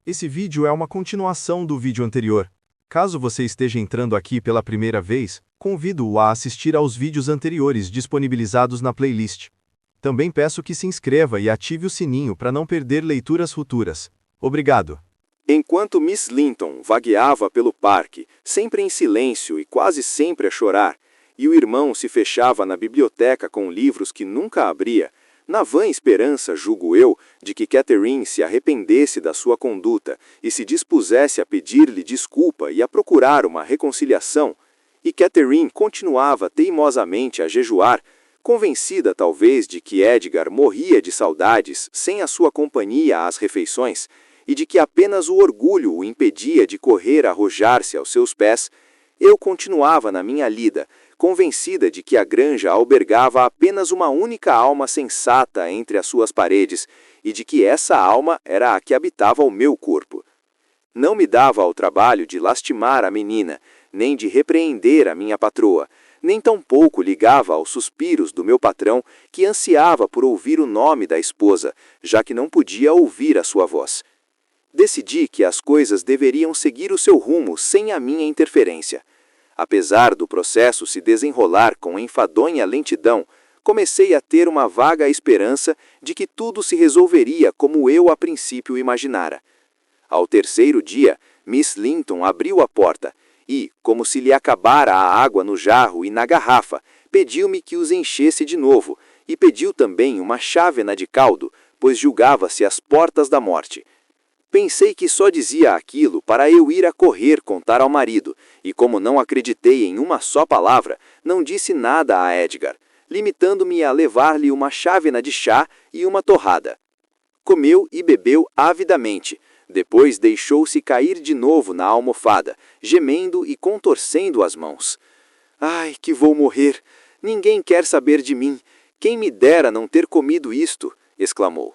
Esse vídeo é uma continuação do vídeo anterior. Caso você esteja entrando aqui pela primeira vez, convido-o a assistir aos vídeos anteriores disponibilizados na playlist. Também peço que se inscreva e ative o sininho para não perder leituras futuras. Obrigado. Enquanto Miss Linton vagueava pelo parque, sempre em silêncio e quase sempre a chorar, e o irmão se fechava na biblioteca com livros que nunca abria, na vã esperança, julgo eu, de que Catherine se arrependesse da sua conduta e se dispusesse a pedir-lhe desculpa e a procurar uma reconciliação, e Catherine continuava teimosamente a jejuar, convencida talvez de que Edgar morria de saudades sem a sua companhia às refeições, e de que apenas o orgulho o impedia de correr arrojar-se aos seus pés, eu continuava na minha lida, convencida de que a granja albergava apenas uma única alma sensata entre as suas paredes, e de que essa alma era a que habitava o meu corpo. Não me dava ao trabalho de lastimar a menina, nem de repreender a minha patroa, nem tampouco ligava aos suspiros do meu patrão, que ansiava por ouvir o nome da esposa, já que não podia ouvir a sua voz. Decidi que as coisas deveriam seguir o seu rumo sem a minha interferência. Apesar do processo se desenrolar com enfadonha lentidão, comecei a ter uma vaga esperança de que tudo se resolveria como eu a princípio imaginara. Ao terceiro dia, Miss Linton abriu a porta e, como se lhe acabara a água no jarro e na garrafa, pediu-me que os enchesse de novo e pediu também uma chávena de caldo, pois julgava-se às portas da morte. Pensei que só dizia aquilo para eu ir a correr contar ao marido, e como não acreditei em uma só palavra, não disse nada a Edgar, limitando-me a levar-lhe uma chávena de chá e uma torrada. Comeu e bebeu avidamente, depois deixou-se cair de novo na almofada, gemendo e contorcendo as mãos. "Ai, que vou morrer! Ninguém quer saber de mim! Quem me dera não ter comido isto!" exclamou.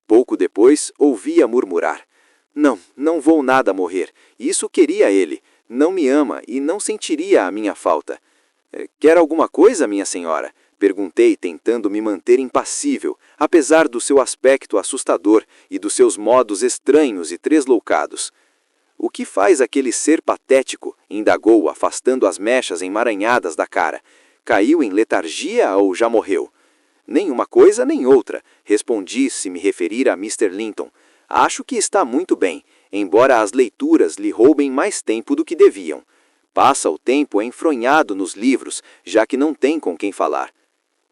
Pouco depois, ouvi-a murmurar. Não vou nada morrer. Isso queria ele. Não me ama e não sentiria a minha falta. Quer alguma coisa, minha senhora? Perguntei, tentando me manter impassível, apesar do seu aspecto assustador e dos seus modos estranhos e tresloucados. "O que faz aquele ser patético?" indagou, afastando as mechas emaranhadas da cara. "Caiu em letargia ou já morreu?" "Nem uma coisa nem outra", respondi se me referir a Mr. Linton. "Acho que está muito bem, embora as leituras lhe roubem mais tempo do que deviam. Passa o tempo enfronhado nos livros, já que não tem com quem falar."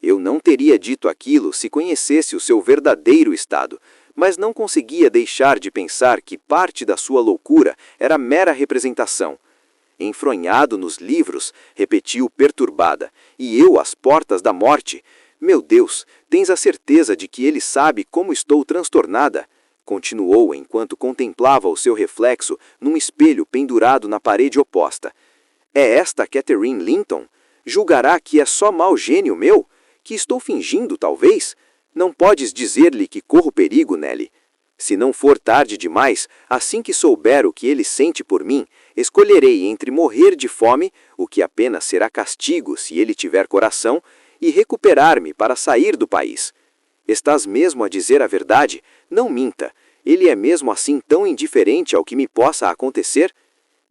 Eu não teria dito aquilo se conhecesse o seu verdadeiro estado, mas não conseguia deixar de pensar que parte da sua loucura era mera representação. "Enfronhado nos livros", repetiu perturbada, "e eu às portas da morte? Meu Deus, tens a certeza de que ele sabe como estou transtornada?" Continuou enquanto contemplava o seu reflexo num espelho pendurado na parede oposta. "É esta Catherine Linton? Julgará que é só mau gênio meu? Que estou fingindo, talvez? Não podes dizer-lhe que corro perigo, Nelly. Se não for tarde demais, assim que souber o que ele sente por mim, escolherei entre morrer de fome, o que apenas será castigo se ele tiver coração, e recuperar-me para sair do país. Estás mesmo a dizer a verdade? Não minta. Ele é mesmo assim tão indiferente ao que me possa acontecer?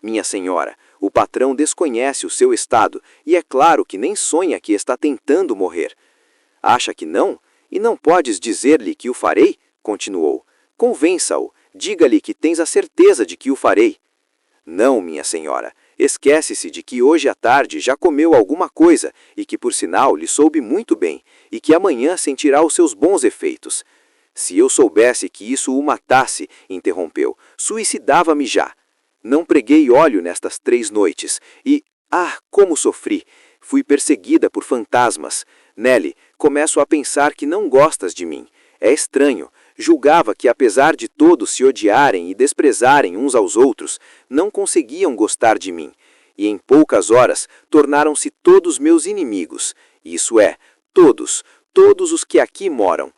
Minha senhora, o patrão desconhece o seu estado, e é claro que nem sonha que está tentando morrer. Acha que não? E não podes dizer-lhe que o farei? Continuou. Convença-o. Diga-lhe que tens a certeza de que o farei. Não, minha senhora. Esquece-se de que hoje à tarde já comeu alguma coisa, e que por sinal lhe soube muito bem, e que amanhã sentirá os seus bons efeitos. Se eu soubesse que isso o matasse, interrompeu, suicidava-me já. Não preguei óleo nestas 3 noites, e... como sofri! Fui perseguida por fantasmas. Nelly, começo a pensar que não gostas de mim. É estranho. Julgava que, apesar de todos se odiarem e desprezarem uns aos outros, não conseguiam gostar de mim. E em poucas horas tornaram-se todos meus inimigos. Isso é, todos os que aqui moram.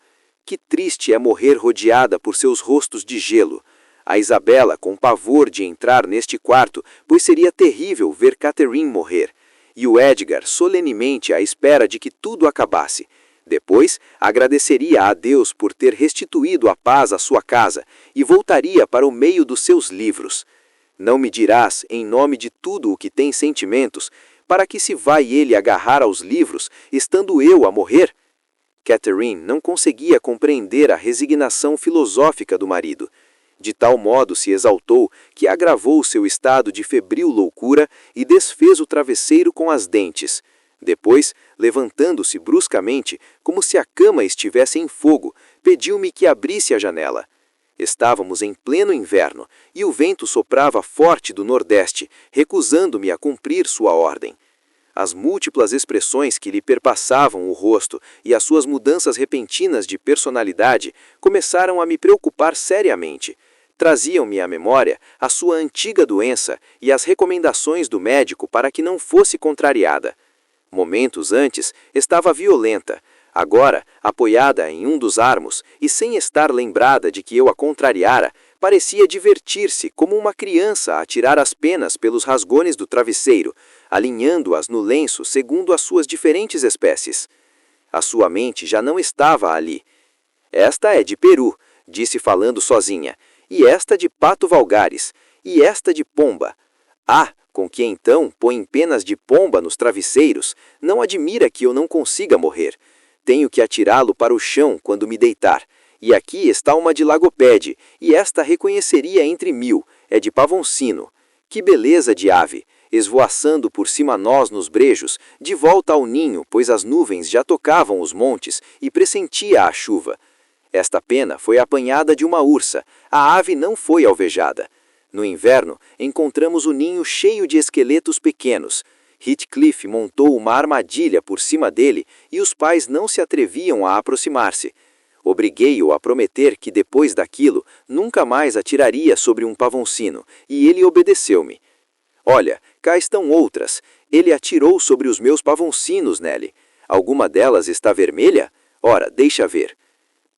Que triste é morrer rodeada por seus rostos de gelo. A Isabela com pavor de entrar neste quarto, pois seria terrível ver Catherine morrer. E o Edgar solenemente à espera de que tudo acabasse. Depois, agradeceria a Deus por ter restituído a paz à sua casa e voltaria para o meio dos seus livros. Não me dirás, em nome de tudo o que tem sentimentos, para que se vai ele agarrar aos livros, estando eu a morrer? Catherine não conseguia compreender a resignação filosófica do marido. De tal modo se exaltou que agravou seu estado de febril loucura e desfez o travesseiro com as dentes. Depois, levantando-se bruscamente, como se a cama estivesse em fogo, pediu-me que abrisse a janela. Estávamos em pleno inverno, e o vento soprava forte do nordeste, recusando-me a cumprir sua ordem. As múltiplas expressões que lhe perpassavam o rosto e as suas mudanças repentinas de personalidade começaram a me preocupar seriamente. Traziam-me à memória a sua antiga doença e as recomendações do médico para que não fosse contrariada. Momentos antes, estava violenta. Agora, apoiada em um dos armos e sem estar lembrada de que eu a contrariara, parecia divertir-se como uma criança a tirar as penas pelos rasgones do travesseiro, alinhando-as no lenço segundo as suas diferentes espécies. A sua mente já não estava ali. Esta é de peru, disse falando sozinha, e esta de pato valgares, e esta de pomba. Ah, com que então põem penas de pomba nos travesseiros, não admira que eu não consiga morrer. Tenho que atirá-lo para o chão quando me deitar. E aqui está uma de lagopede, e esta reconheceria entre 1000, é de pavoncino. Que beleza de ave, esvoaçando por cima nós nos brejos, de volta ao ninho, pois as nuvens já tocavam os montes e pressentia a chuva. Esta pena foi apanhada de uma ursa, a ave não foi alvejada. No inverno, encontramos o ninho cheio de esqueletos pequenos. Heathcliff montou uma armadilha por cima dele e os pais não se atreviam a aproximar-se. Obriguei-o a prometer que depois daquilo nunca mais atiraria sobre um pavoncino, e ele obedeceu-me. Olha, cá estão outras. Ele atirou sobre os meus pavoncinos, Nelly. Alguma delas está vermelha? Ora, deixa ver.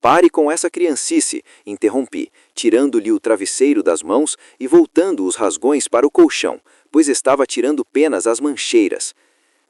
Pare com essa criancice, interrompi, tirando-lhe o travesseiro das mãos e voltando os rasgões para o colchão, pois estava tirando penas às mancheiras.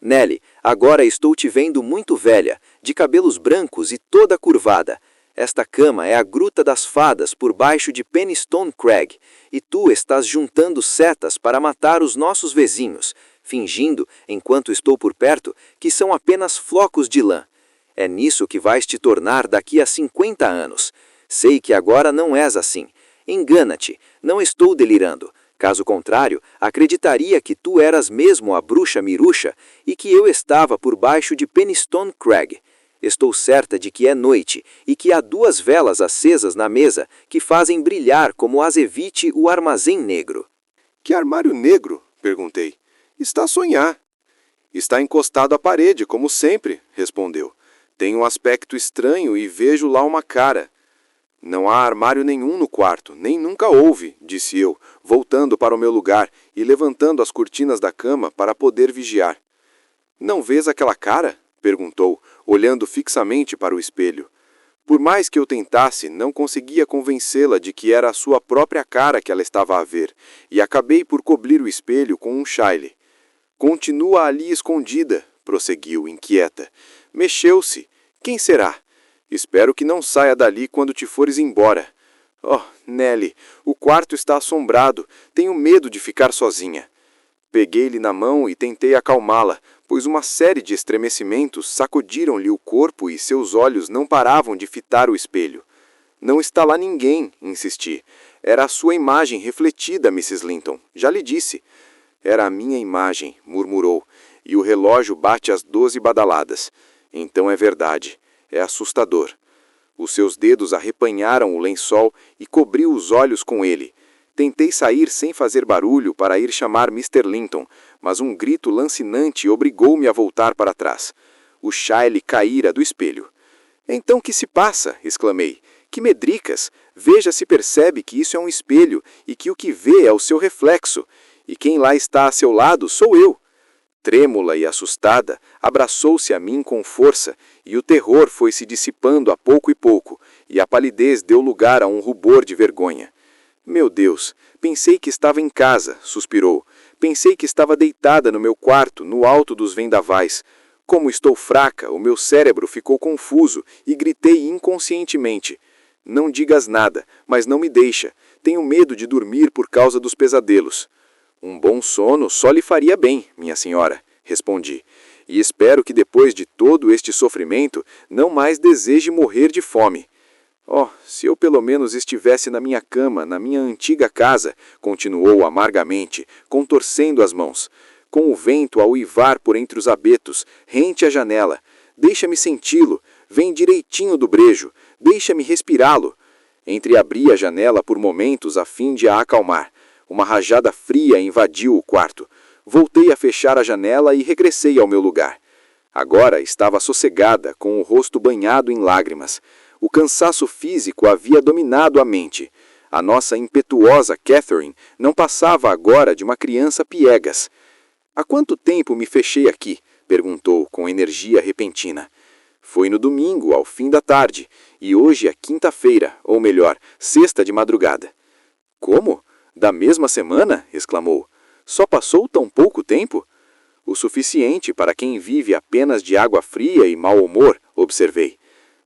Nelly, agora estou te vendo muito velha, de cabelos brancos e toda curvada. Esta cama é a Gruta das Fadas por baixo de Penistone Crag, e tu estás juntando setas para matar os nossos vizinhos, fingindo, enquanto estou por perto, que são apenas flocos de lã. É nisso que vais te tornar daqui a 50 anos. Sei que agora não és assim. Engana-te, não estou delirando. Caso contrário, acreditaria que tu eras mesmo a bruxa Miruxa e que eu estava por baixo de Penistone Crag. Estou certa de que é noite e que há 2 velas acesas na mesa que fazem brilhar como azevite o armazém negro. Que armário negro? Perguntei. Está a sonhar. Está encostado à parede, como sempre, respondeu. Tem um aspecto estranho e vejo lá uma cara. Não há armário nenhum no quarto, nem nunca houve, disse eu, voltando para o meu lugar e levantando as cortinas da cama para poder vigiar. Não vês aquela cara? Perguntou, olhando fixamente para o espelho. Por mais que eu tentasse, não conseguia convencê-la de que era a sua própria cara que ela estava a ver, e acabei por cobrir o espelho com um chile. Continua ali escondida, prosseguiu, inquieta. Mexeu-se. Quem será? Espero que não saia dali quando te fores embora. Oh, Nelly, o quarto está assombrado. Tenho medo de ficar sozinha. Peguei-lhe na mão e tentei acalmá-la, pois uma série de estremecimentos sacudiram-lhe o corpo e seus olhos não paravam de fitar o espelho. Não está lá ninguém, insisti. Era a sua imagem refletida, Mrs. Linton. Já lhe disse. Era a minha imagem, murmurou, e o relógio bate às 12 badaladas. Então é verdade. É assustador. Os seus dedos arrepanharam o lençol e cobriu os olhos com ele. Tentei sair sem fazer barulho para ir chamar Mr. Linton, mas um grito lancinante obrigou-me a voltar para trás. O chile caíra do espelho. Então que se passa? Exclamei. Que medricas! Veja se percebe que isso é um espelho e que o que vê é o seu reflexo. E quem lá está a seu lado sou eu. Trêmula e assustada, abraçou-se a mim com força, e o terror foi se dissipando a pouco e pouco, e a palidez deu lugar a um rubor de vergonha. Meu Deus, pensei que estava em casa, suspirou. Pensei que estava deitada no meu quarto, no alto dos vendavais. como estou fraca, o meu cérebro ficou confuso e gritei inconscientemente. Não digas nada, mas não me deixa. Tenho medo de dormir por causa dos pesadelos. Um bom sono só lhe faria bem, minha senhora, respondi. E espero que depois de todo este sofrimento não mais deseje morrer de fome. Oh, se eu pelo menos estivesse na minha cama, na minha antiga casa, continuou amargamente, contorcendo as mãos. Com o vento a uivar por entre os abetos, rente à janela. Deixa-me senti-lo, vem direitinho do brejo, deixa-me respirá-lo. Entreabri a janela por momentos a fim de a acalmar. Uma rajada fria invadiu o quarto. Voltei a fechar a janela e regressei ao meu lugar. Agora estava sossegada, com o rosto banhado em lágrimas. O cansaço físico havia dominado a mente. A nossa impetuosa Catherine não passava agora de uma criança piegas. Há quanto tempo me fechei aqui? Perguntou com energia repentina. Foi no domingo, ao fim da tarde, e hoje é quinta-feira, ou melhor, sexta de madrugada. Como? Da mesma semana? Exclamou. Só passou tão pouco tempo? O suficiente para quem vive apenas de água fria e mau humor, observei.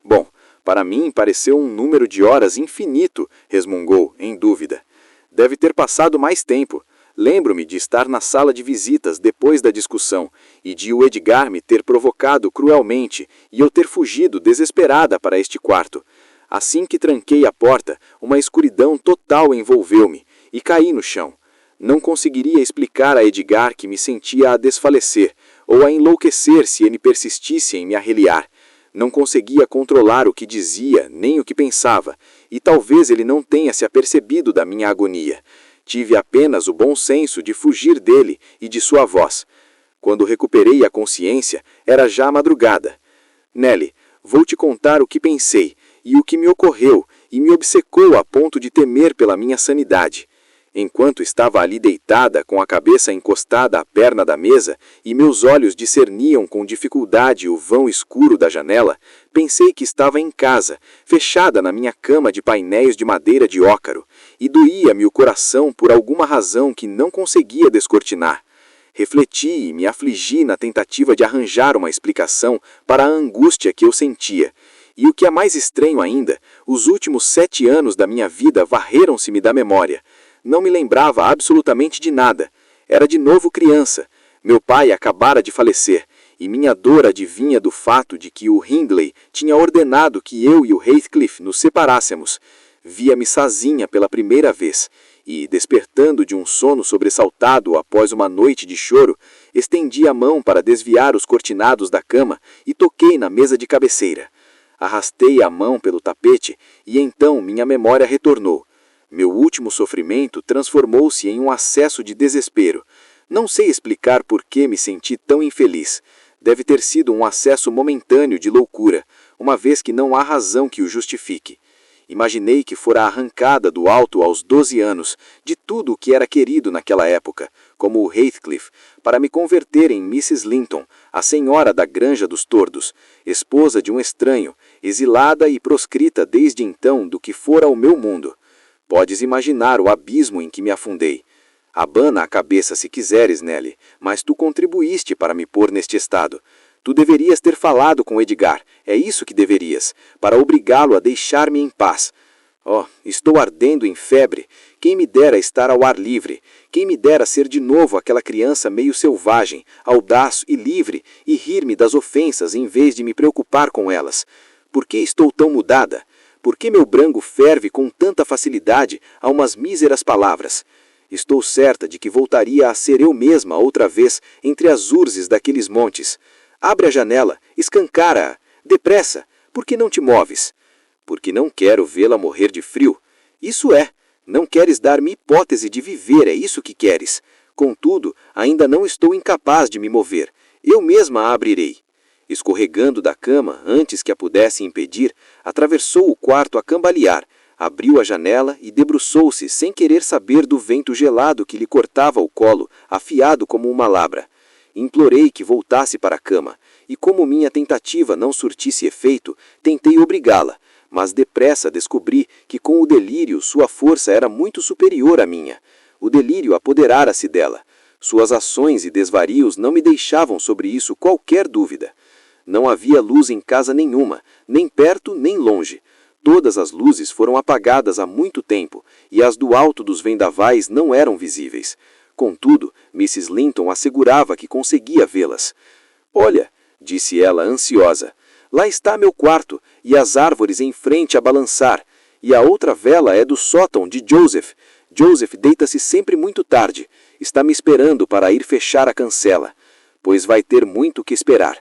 Bom, para mim pareceu um número de horas infinito, resmungou, em dúvida. Deve ter passado mais tempo. Lembro-me de estar na sala de visitas depois da discussão e de o Edgar me ter provocado cruelmente e eu ter fugido desesperada para este quarto. Assim que tranquei a porta, uma escuridão total envolveu-me e caí no chão. Não conseguiria explicar a Edgar que me sentia a desfalecer ou a enlouquecer se ele persistisse em me arreliar. Não conseguia controlar o que dizia nem o que pensava e talvez ele não tenha se apercebido da minha agonia. Tive apenas o bom senso de fugir dele e de sua voz. Quando recuperei a consciência, era já madrugada. Nelly, vou te contar o que pensei e o que me ocorreu e me obcecou a ponto de temer pela minha sanidade. Enquanto estava ali deitada, com a cabeça encostada à perna da mesa e meus olhos discerniam com dificuldade o vão escuro da janela, pensei que estava em casa, fechada na minha cama de painéis de madeira de ócaro, e doía-me o coração por alguma razão que não conseguia descortinar. Refleti e me afligi na tentativa de arranjar uma explicação para a angústia que eu sentia. E o que é mais estranho ainda, os últimos 7 anos da minha vida varreram-se-me da memória. Não me lembrava absolutamente de nada. Era de novo criança. Meu pai acabara de falecer, e minha dor adivinha do fato de que o Hindley tinha ordenado que eu e o Heathcliff nos separássemos. Via-me sozinha pela primeira vez, e, despertando de um sono sobressaltado após uma noite de choro, estendi a mão para desviar os cortinados da cama e toquei na mesa de cabeceira. Arrastei a mão pelo tapete, e então minha memória retornou. Meu último sofrimento transformou-se em um acesso de desespero. Não sei explicar por que me senti tão infeliz. Deve ter sido um acesso momentâneo de loucura, uma vez que não há razão que o justifique. Imaginei que fora arrancada do alto aos 12 anos, de tudo o que era querido naquela época, como o Heathcliff, para me converter em Mrs. Linton, a senhora da Granja dos Tordos, esposa de um estranho, exilada e proscrita desde então do que fora o meu mundo. Podes imaginar o abismo em que me afundei. Abana a cabeça se quiseres, Nelly, mas tu contribuíste para me pôr neste estado. Tu deverias ter falado com Edgar, é isso que deverias, para obrigá-lo a deixar-me em paz. Oh, estou ardendo em febre. Quem me dera estar ao ar livre. Quem me dera ser de novo aquela criança meio selvagem, audaz e livre, e rir-me das ofensas em vez de me preocupar com elas. Por que estou tão mudada? Por que meu branco ferve com tanta facilidade a umas míseras palavras? Estou certa de que voltaria a ser eu mesma outra vez entre as urzes daqueles montes. Abre a janela, escancara-a, depressa, por que não te moves? Porque não quero vê-la morrer de frio. Isso é, não queres dar-me hipótese de viver, é isso que queres. Contudo, ainda não estou incapaz de me mover. Eu mesma a abrirei. Escorregando da cama, antes que a pudesse impedir, atravessou o quarto a cambalear, abriu a janela e debruçou-se sem querer saber do vento gelado que lhe cortava o colo, afiado como uma labra. Implorei que voltasse para a cama, e como minha tentativa não surtisse efeito, tentei obrigá-la, mas depressa descobri que com o delírio sua força era muito superior à minha. O delírio apoderara-se dela. Suas ações e desvarios não me deixavam sobre isso qualquer dúvida. Não havia luz em casa nenhuma, nem perto nem longe. Todas as luzes foram apagadas há muito tempo, e as do alto dos vendavais não eram visíveis. Contudo, Mrs. Linton assegurava que conseguia vê-las. Olha, disse ela ansiosa, lá está meu quarto, e as árvores em frente a balançar. E a outra vela é do sótão de Joseph. Joseph deita-se sempre muito tarde. Está me esperando para ir fechar a cancela, pois vai ter muito que esperar.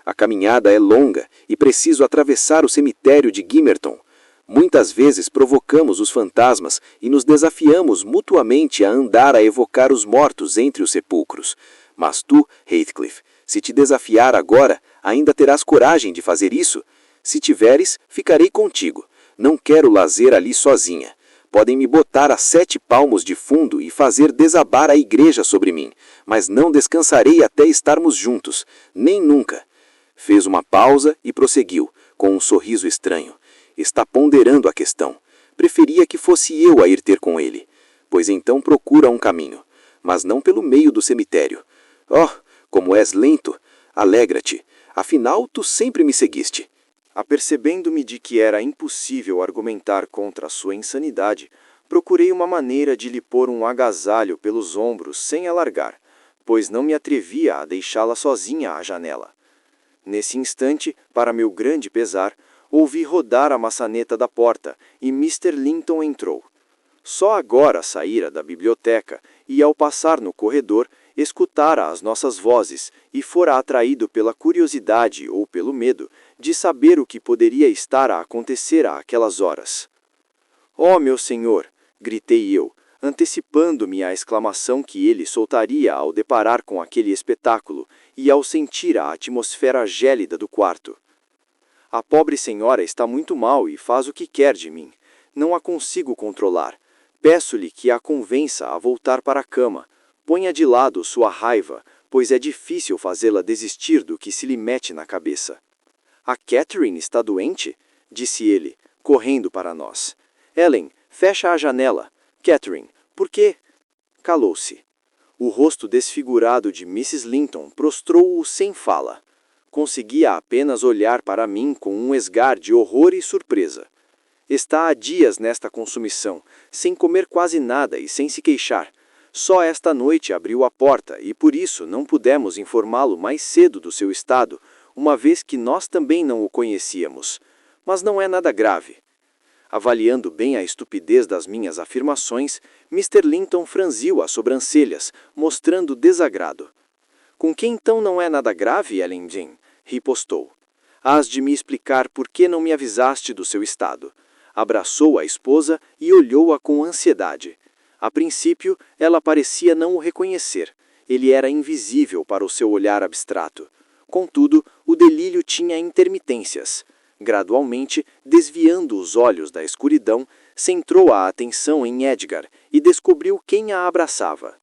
A caminhada é longa e preciso atravessar o cemitério de Gimmerton. Muitas vezes provocamos os fantasmas e nos desafiamos mutuamente a andar a evocar os mortos entre os sepulcros. Mas tu, Heathcliff, se te desafiar agora, ainda terás coragem de fazer isso? Se tiveres, ficarei contigo. Não quero lazer ali sozinha. Podem me botar a 7 palmos de fundo e fazer desabar a igreja sobre mim, mas não descansarei até estarmos juntos, nem nunca. Fez uma pausa e prosseguiu, com um sorriso estranho. Está ponderando a questão. Preferia que fosse eu a ir ter com ele. Pois então procura um caminho, mas não pelo meio do cemitério. Oh, como és lento! Alegra-te, afinal tu sempre me seguiste. Apercebendo-me de que era impossível argumentar contra a sua insanidade, procurei uma maneira de lhe pôr um agasalho pelos ombros sem alargar, pois não me atrevia a deixá-la sozinha à janela. Nesse instante, para meu grande pesar, ouvi rodar a maçaneta da porta e Mr. Linton entrou. Só agora saíra da biblioteca e, ao passar no corredor, escutara as nossas vozes e fora atraído pela curiosidade ou pelo medo de saber o que poderia estar a acontecer àquelas horas. «Oh, meu senhor!» gritei eu, antecipando-me à exclamação que ele soltaria ao deparar com aquele espetáculo e ao sentir a atmosfera gélida do quarto. «A pobre senhora está muito mal e faz o que quer de mim. Não a consigo controlar. Peço-lhe que a convença a voltar para a cama. Ponha de lado sua raiva, pois é difícil fazê-la desistir do que se lhe mete na cabeça.» «A Catherine está doente?» disse ele, correndo para nós. «Ellen, fecha a janela. Catherine, por quê?» Calou-se. O rosto desfigurado de Mrs. Linton prostrou-o sem fala. Conseguia apenas olhar para mim com um esgar de horror e surpresa. Está há dias nesta consumição, sem comer quase nada e sem se queixar. Só esta noite abriu a porta e por isso não pudemos informá-lo mais cedo do seu estado, uma vez que nós também não o conhecíamos. Mas não é nada grave. Avaliando bem a estupidez das minhas afirmações, Mr. Linton franziu as sobrancelhas, mostrando desagrado. «Com que então não é nada grave, Ellen Jane?» ripostou. «Hás de me explicar por que não me avisaste do seu estado.» Abraçou a esposa e olhou-a com ansiedade. A princípio, ela parecia não o reconhecer. Ele era invisível para o seu olhar abstrato. Contudo, o delírio tinha intermitências. Gradualmente, desviando os olhos da escuridão, centrou a atenção em Edgar e descobriu quem a abraçava.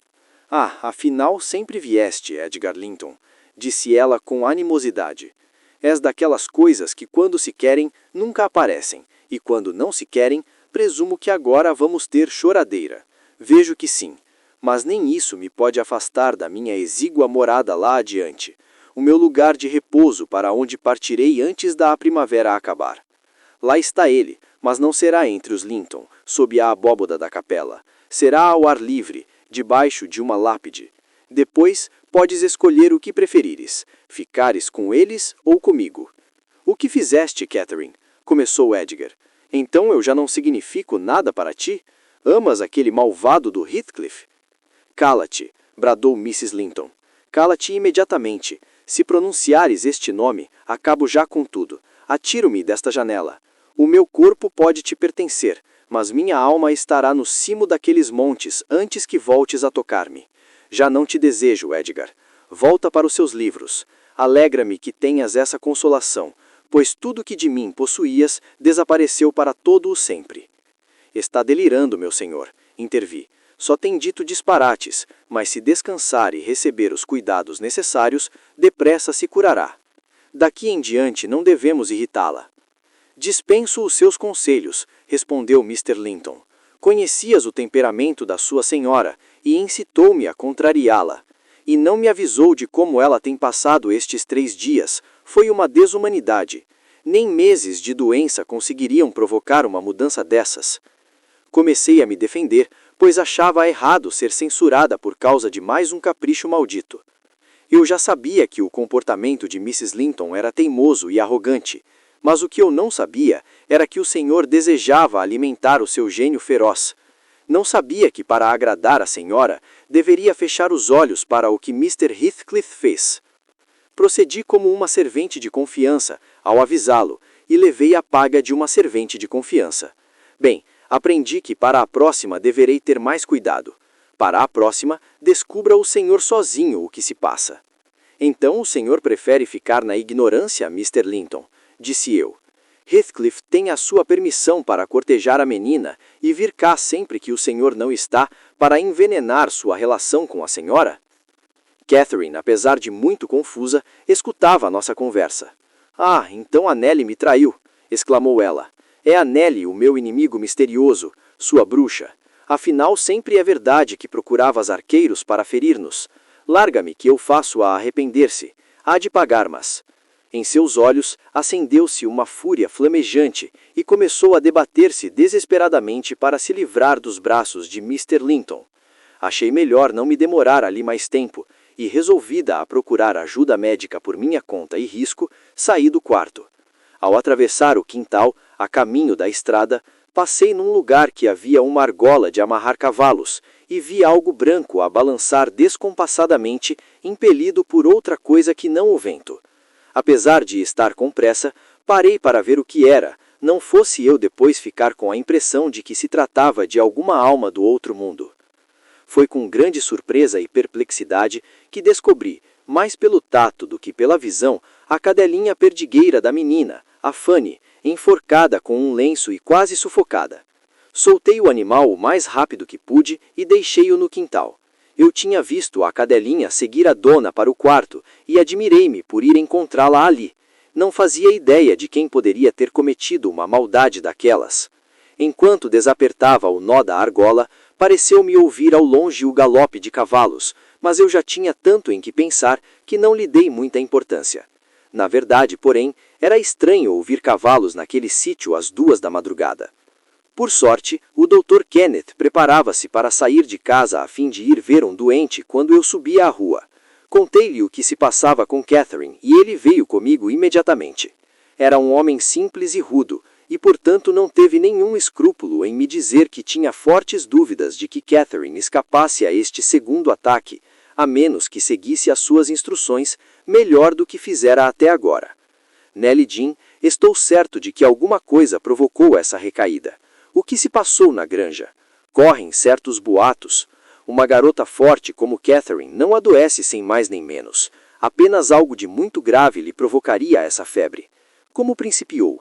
«Ah, afinal sempre vieste, Edgar Linton», disse ela com animosidade. «És daquelas coisas que quando se querem, nunca aparecem, e quando não se querem, presumo que agora vamos ter choradeira. Vejo que sim, mas nem isso me pode afastar da minha exígua morada lá adiante, o meu lugar de repouso para onde partirei antes da primavera acabar. Lá está ele, mas não será entre os Linton, sob a abóboda da capela. Será ao ar livre, debaixo de uma lápide. Depois, podes escolher o que preferires, ficares com eles ou comigo.» «O que fizeste, Catherine?» começou Edgar. «Então eu já não significo nada para ti? Amas aquele malvado do Heathcliff?» «Cala-te!» bradou Mrs. Linton. «Cala-te imediatamente. Se pronunciares este nome, acabo já com tudo. Atiro-me desta janela. O meu corpo pode te pertencer, mas minha alma estará no cimo daqueles montes antes que voltes a tocar-me. Já não te desejo, Edgar. Volta para os seus livros. Alegra-me que tenhas essa consolação, pois tudo que de mim possuías desapareceu para todo o sempre.» «Está delirando, meu senhor», intervi. «Só tem dito disparates, mas se descansar e receber os cuidados necessários, depressa se curará. Daqui em diante não devemos irritá-la.» «Dispenso os seus conselhos», respondeu Mr. Linton. «Conhecias o temperamento da sua senhora e incitou-me a contrariá-la. e não me avisou de como ela tem passado estes 3 dias, foi uma desumanidade. Nem meses de doença conseguiriam provocar uma mudança dessas. Comecei a me defender, pois achava errado ser censurada por causa de mais um capricho maldito. Eu já sabia que o comportamento de Mrs. Linton era teimoso e arrogante, mas o que eu não sabia era que o senhor desejava alimentar o seu gênio feroz. Não sabia que para agradar a senhora, deveria fechar os olhos para o que Mr. Heathcliff fez. Procedi como uma servente de confiança, ao avisá-lo, e levei a paga de uma servente de confiança. Bem, aprendi que para a próxima deverei ter mais cuidado. Para a próxima, descubra o senhor sozinho o que se passa. Então o senhor prefere ficar na ignorância, Mr. Linton, disse eu. Heathcliff tem a sua permissão para cortejar a menina e vir cá sempre que o senhor não está para envenenar sua relação com a senhora? Catherine, apesar de muito confusa, escutava a nossa conversa. Ah, então a Nellie me traiu, exclamou ela. É a Nellie o meu inimigo misterioso, sua bruxa. Afinal, sempre é verdade que procurava arqueiros para ferir-nos. Larga-me que eu faço-a arrepender-se. Há de pagar, mas... Em seus olhos acendeu-se uma fúria flamejante e começou a debater-se desesperadamente para se livrar dos braços de Mr. Linton. Achei melhor não me demorar ali mais tempo e, resolvida a procurar ajuda médica por minha conta e risco, saí do quarto. Ao atravessar o quintal, a caminho da estrada, passei num lugar que havia uma argola de amarrar cavalos e vi algo branco a balançar descompassadamente, impelido por outra coisa que não o vento. Apesar de estar com pressa, parei para ver o que era, não fosse eu depois ficar com a impressão de que se tratava de alguma alma do outro mundo. Foi com grande surpresa e perplexidade que descobri, mais pelo tato do que pela visão, a cadelinha perdigueira da menina, a Fanny, enforcada com um lenço e quase sufocada. Soltei o animal o mais rápido que pude e deixei-o no quintal. Eu tinha visto a cadelinha seguir a dona para o quarto e admirei-me por ir encontrá-la ali. Não fazia ideia de quem poderia ter cometido uma maldade daquelas. Enquanto desapertava o nó da argola, pareceu-me ouvir ao longe o galope de cavalos, mas eu já tinha tanto em que pensar que não lhe dei muita importância. Na verdade, porém, era estranho ouvir cavalos naquele sítio às 2 da madrugada. Por sorte, o Dr. Kenneth preparava-se para sair de casa a fim de ir ver um doente quando eu subia à rua. Contei-lhe o que se passava com Catherine e ele veio comigo imediatamente. Era um homem simples e rudo, e portanto não teve nenhum escrúpulo em me dizer que tinha fortes dúvidas de que Catherine escapasse a este segundo ataque, a menos que seguisse as suas instruções melhor do que fizera até agora. Nellie Jean, estou certo de que alguma coisa provocou essa recaída. O que se passou na granja? Correm certos boatos. Uma garota forte como Catherine não adoece sem mais nem menos. Apenas algo de muito grave lhe provocaria essa febre. Como principiou?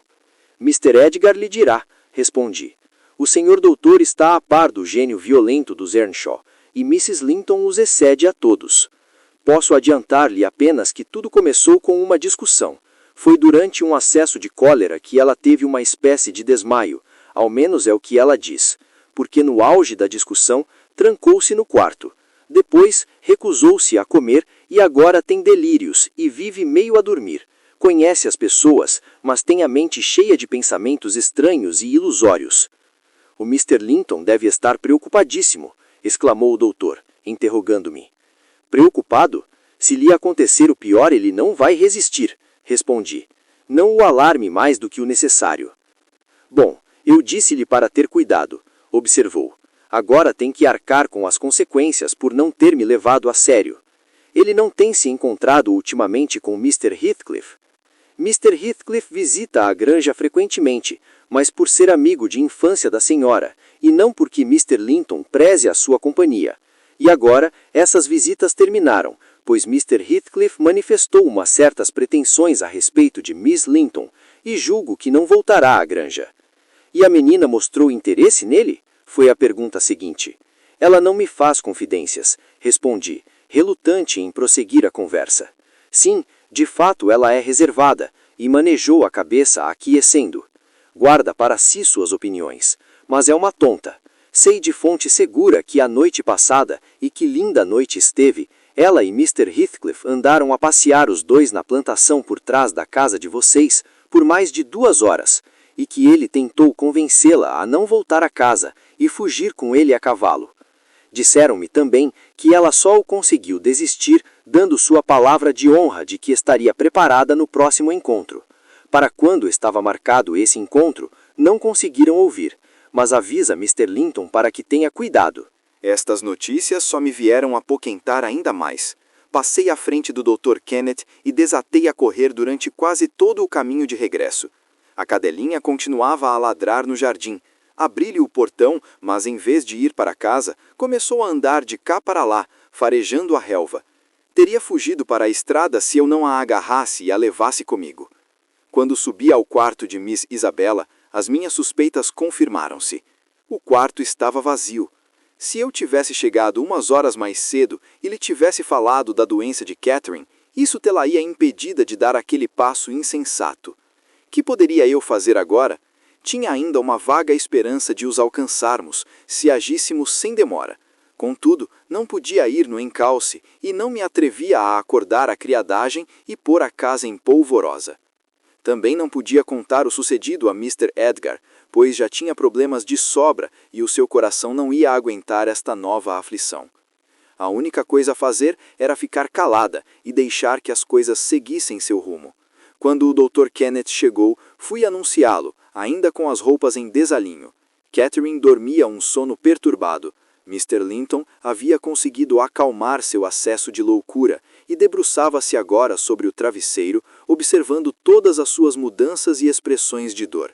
Mr. Edgar lhe dirá, respondi. O senhor doutor está a par do gênio violento dos Earnshaw, e Mrs. Linton os excede a todos. Posso adiantar-lhe apenas que tudo começou com uma discussão. Foi durante um acesso de cólera que ela teve uma espécie de desmaio, ao menos é o que ela diz, porque no auge da discussão trancou-se no quarto. Depois recusou-se a comer e agora tem delírios e vive meio a dormir. Conhece as pessoas, mas tem a mente cheia de pensamentos estranhos e ilusórios. O Mr. Linton deve estar preocupadíssimo, exclamou o doutor, interrogando-me. Preocupado? Se lhe acontecer o pior, ele não vai resistir, respondi. Não o alarme mais do que o necessário. Bom, eu disse-lhe para ter cuidado, observou. Agora tem que arcar com as consequências por não ter me levado a sério. Ele não tem se encontrado ultimamente com Mr. Heathcliff. Mr. Heathcliff visita a granja frequentemente, mas por ser amigo de infância da senhora, e não porque Mr. Linton preze a sua companhia. E agora, essas visitas terminaram, pois Mr. Heathcliff manifestou umas certas pretensões a respeito de Miss Linton, e julgo que não voltará à granja. E a menina mostrou interesse nele? Foi a pergunta seguinte. Ela não me faz confidências, respondi, relutante em prosseguir a conversa. Sim, de fato ela é reservada, e manejou a cabeça aquiescendo. Guarda para si suas opiniões, mas é uma tonta. Sei de fonte segura que a noite passada, e que linda noite esteve, Ela e Mr. Heathcliff andaram a passear os dois na plantação por trás da casa de vocês por mais de 2 horas, e que ele tentou convencê-la a não voltar a casa e fugir com ele a cavalo. Disseram-me também que ela só o conseguiu desistir dando sua palavra de honra de que estaria preparada no próximo encontro. Para quando estava marcado esse encontro, não conseguiram ouvir, mas avisa Mr. Linton para que tenha cuidado. Estas notícias só me vieram apoquentar ainda mais. Passei à frente do Dr. Kenneth e desatei a correr durante quase todo o caminho de regresso. A cadelinha continuava a ladrar no jardim. Abri-lhe o portão, mas em vez de ir para casa, começou a andar de cá para lá, farejando a relva. Teria fugido para a estrada se eu não a agarrasse e a levasse comigo. Quando subi ao quarto de Miss Isabella, as minhas suspeitas confirmaram-se. O quarto estava vazio. Se eu tivesse chegado umas horas mais cedo e lhe tivesse falado da doença de Catherine, isso tê-la-ia impedida de dar aquele passo insensato. Que poderia eu fazer agora? Tinha ainda uma vaga esperança de os alcançarmos, se agíssemos sem demora. Contudo, não podia ir no encalce e não me atrevia a acordar a criadagem e pôr a casa em polvorosa. Também não podia contar o sucedido a Mr. Edgar, pois já tinha problemas de sobra e o seu coração não ia aguentar esta nova aflição. A única coisa a fazer era ficar calada e deixar que as coisas seguissem seu rumo. Quando o Dr. Kenneth chegou, fui anunciá-lo, ainda com as roupas em desalinho. Catherine dormia um sono perturbado. Mr. Linton havia conseguido acalmar seu acesso de loucura e debruçava-se agora sobre o travesseiro, observando todas as suas mudanças e expressões de dor.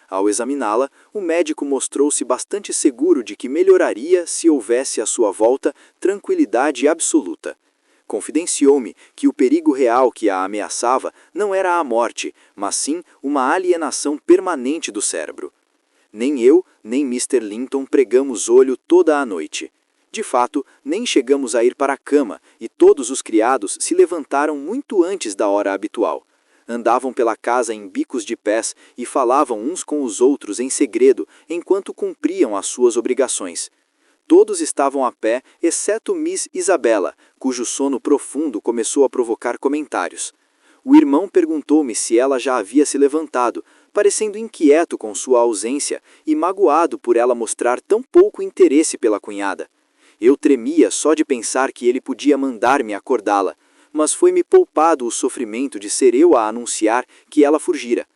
Ao examiná-la, o médico mostrou-se bastante seguro de que melhoraria se houvesse à sua volta tranquilidade absoluta. Confidenciou-me que o perigo real que a ameaçava não era a morte, mas sim uma alienação permanente do cérebro. Nem eu, nem Mr. Linton pregamos olho toda a noite. De fato, nem chegamos a ir para a cama, e todos os criados se levantaram muito antes da hora habitual. Andavam pela casa em bicos de pés e falavam uns com os outros em segredo enquanto cumpriam as suas obrigações. Todos estavam a pé, exceto Miss Isabella, cujo sono profundo começou a provocar comentários. O irmão perguntou-me se ela já havia se levantado, parecendo inquieto com sua ausência e magoado por ela mostrar tão pouco interesse pela cunhada. Eu tremia só de pensar que ele podia mandar-me acordá-la, mas foi-me poupado o sofrimento de ser eu a anunciar que ela fugira.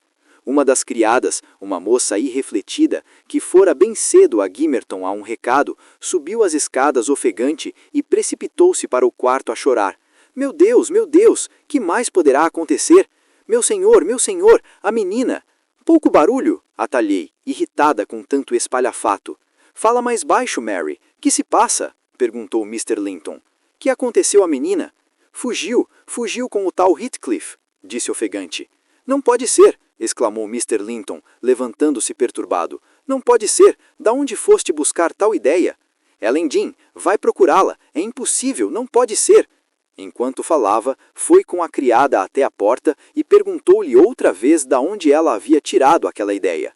Uma das criadas, uma moça irrefletida, que fora bem cedo a Gimmerton a um recado, subiu as escadas ofegante e precipitou-se para o quarto a chorar. Meu Deus, que mais poderá acontecer? Meu senhor, a menina! Pouco barulho, atalhei, irritada com tanto espalhafato. Fala mais baixo, Mary. Que se passa? Perguntou Mr. Linton. Que aconteceu à menina? Fugiu com o tal Heathcliff, disse ofegante. Não pode ser, exclamou Mr. Linton, levantando-se perturbado. Não pode ser, da onde foste buscar tal ideia? Ellen Dean, vai procurá-la, é impossível, não pode ser. Enquanto falava, foi com a criada até a porta e perguntou-lhe outra vez da onde ela havia tirado aquela ideia.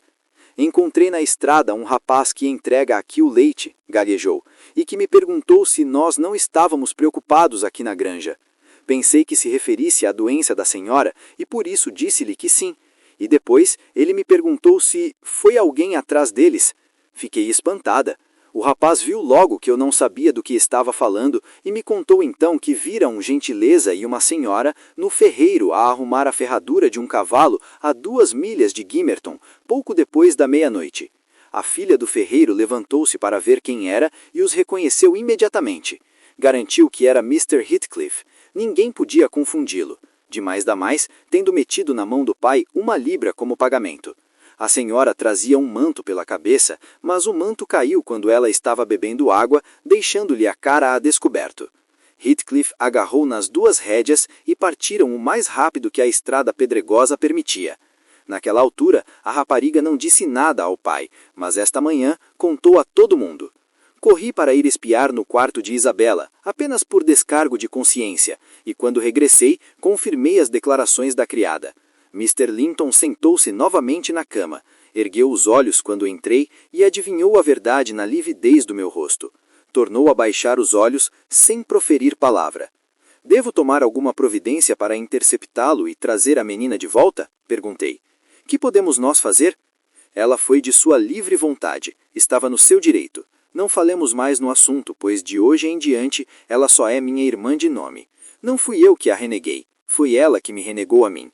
Encontrei na estrada um rapaz que entrega aqui o leite, gaguejou, e que me perguntou se nós não estávamos preocupados aqui na granja. Pensei que se referisse à doença da senhora e por isso disse-lhe que sim. E depois ele me perguntou se foi alguém atrás deles. Fiquei espantada. O rapaz viu logo que eu não sabia do que estava falando e me contou então que vira um gentileza e uma senhora no ferreiro a arrumar a ferradura de um cavalo a 2 milhas de Gimmerton, pouco depois da meia-noite. A filha do ferreiro levantou-se para ver quem era e os reconheceu imediatamente. Garantiu que era Mr. Heathcliff. Ninguém podia confundi-lo. De mais da mais, tendo metido na mão do pai 1 libra como pagamento. A senhora trazia um manto pela cabeça, mas o manto caiu quando ela estava bebendo água, deixando-lhe a cara a descoberto. Heathcliff agarrou nas 2 rédeas e partiram o mais rápido que a estrada pedregosa permitia. Naquela altura, a rapariga não disse nada ao pai, mas esta manhã contou a todo mundo. Corri para ir espiar no quarto de Isabella, apenas por descargo de consciência, e quando regressei, confirmei as declarações da criada. Mr. Linton sentou-se novamente na cama, ergueu os olhos quando entrei e adivinhou a verdade na lividez do meu rosto. tornou a baixar os olhos, sem proferir palavra. Devo tomar alguma providência para interceptá-lo e trazer a menina de volta? Perguntei. Que podemos nós fazer? Ela foi de sua livre vontade. Estava no seu direito. Não falemos mais no assunto, pois de hoje em diante ela só é minha irmã de nome. Não fui eu que a reneguei. Foi ela que me renegou a mim.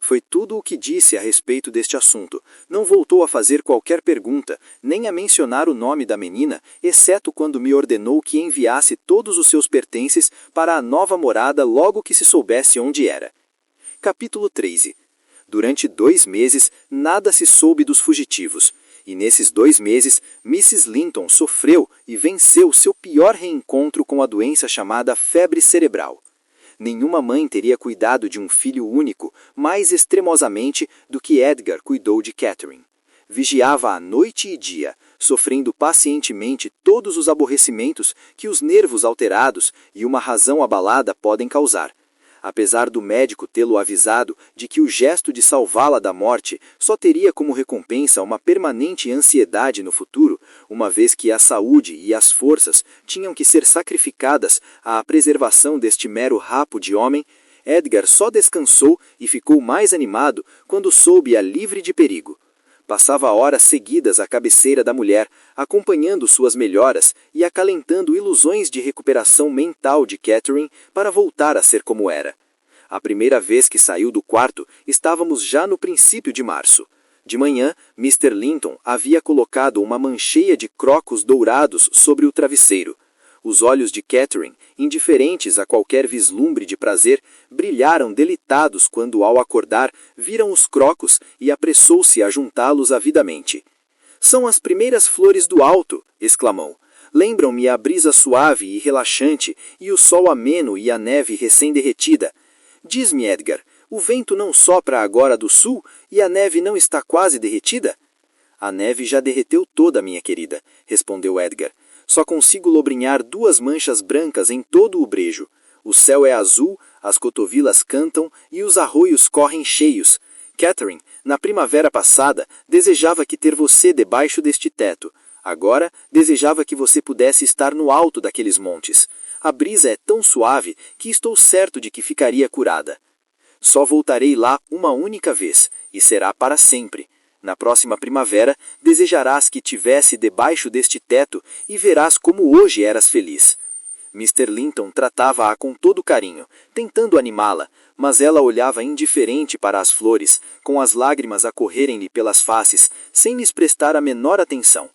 Foi tudo o que disse a respeito deste assunto. Não voltou a fazer qualquer pergunta, nem a mencionar o nome da menina, exceto quando me ordenou que enviasse todos os seus pertences para a nova morada logo que se soubesse onde era. Capítulo 13. Durante 2 meses, nada se soube dos fugitivos. E nesses 2 meses, Mrs. Linton sofreu e venceu seu pior reencontro com a doença chamada febre cerebral. Nenhuma mãe teria cuidado de um filho único mais extremosamente do que Edgar cuidou de Catherine. Vigiava à noite e dia, sofrendo pacientemente todos os aborrecimentos que os nervos alterados e uma razão abalada podem causar. Apesar do médico tê-lo avisado de que o gesto de salvá-la da morte só teria como recompensa uma permanente ansiedade no futuro, uma vez que a saúde e as forças tinham que ser sacrificadas à preservação deste mero rapo de homem, Edgar só descansou e ficou mais animado quando soube-a livre de perigo. Passava horas seguidas à cabeceira da mulher, acompanhando suas melhoras e acalentando ilusões de recuperação mental de Catherine para voltar a ser como era. A primeira vez que saiu do quarto, estávamos já no princípio de março. De manhã, Mr. Linton havia colocado uma mancheia de crocos dourados sobre o travesseiro. Os olhos de Catherine, indiferentes a qualquer vislumbre de prazer, brilharam delitados quando, ao acordar, viram os crocos e apressou-se a juntá-los avidamente. «São as primeiras flores do alto!» exclamou. «Lembram-me a brisa suave e relaxante, e o sol ameno e a neve recém-derretida. Diz-me, Edgar, o vento não sopra agora do sul e a neve não está quase derretida?» «A neve já derreteu toda, minha querida», respondeu Edgar. «Só consigo lobrinhar 2 manchas brancas em todo o brejo. O céu é azul, as cotovilas cantam e os arroios correm cheios. Catherine, na primavera passada, desejava que ter você debaixo deste teto. Agora, desejava que você pudesse estar no alto daqueles montes. A brisa é tão suave que estou certo de que ficaria curada. Só voltarei lá uma única vez, e será para sempre. Na próxima primavera, desejarás que tivesse debaixo deste teto e verás como hoje eras feliz. Mr. Linton tratava-a com todo carinho, tentando animá-la, mas ela olhava indiferente para as flores, com as lágrimas a correrem-lhe pelas faces, sem lhes prestar a menor atenção.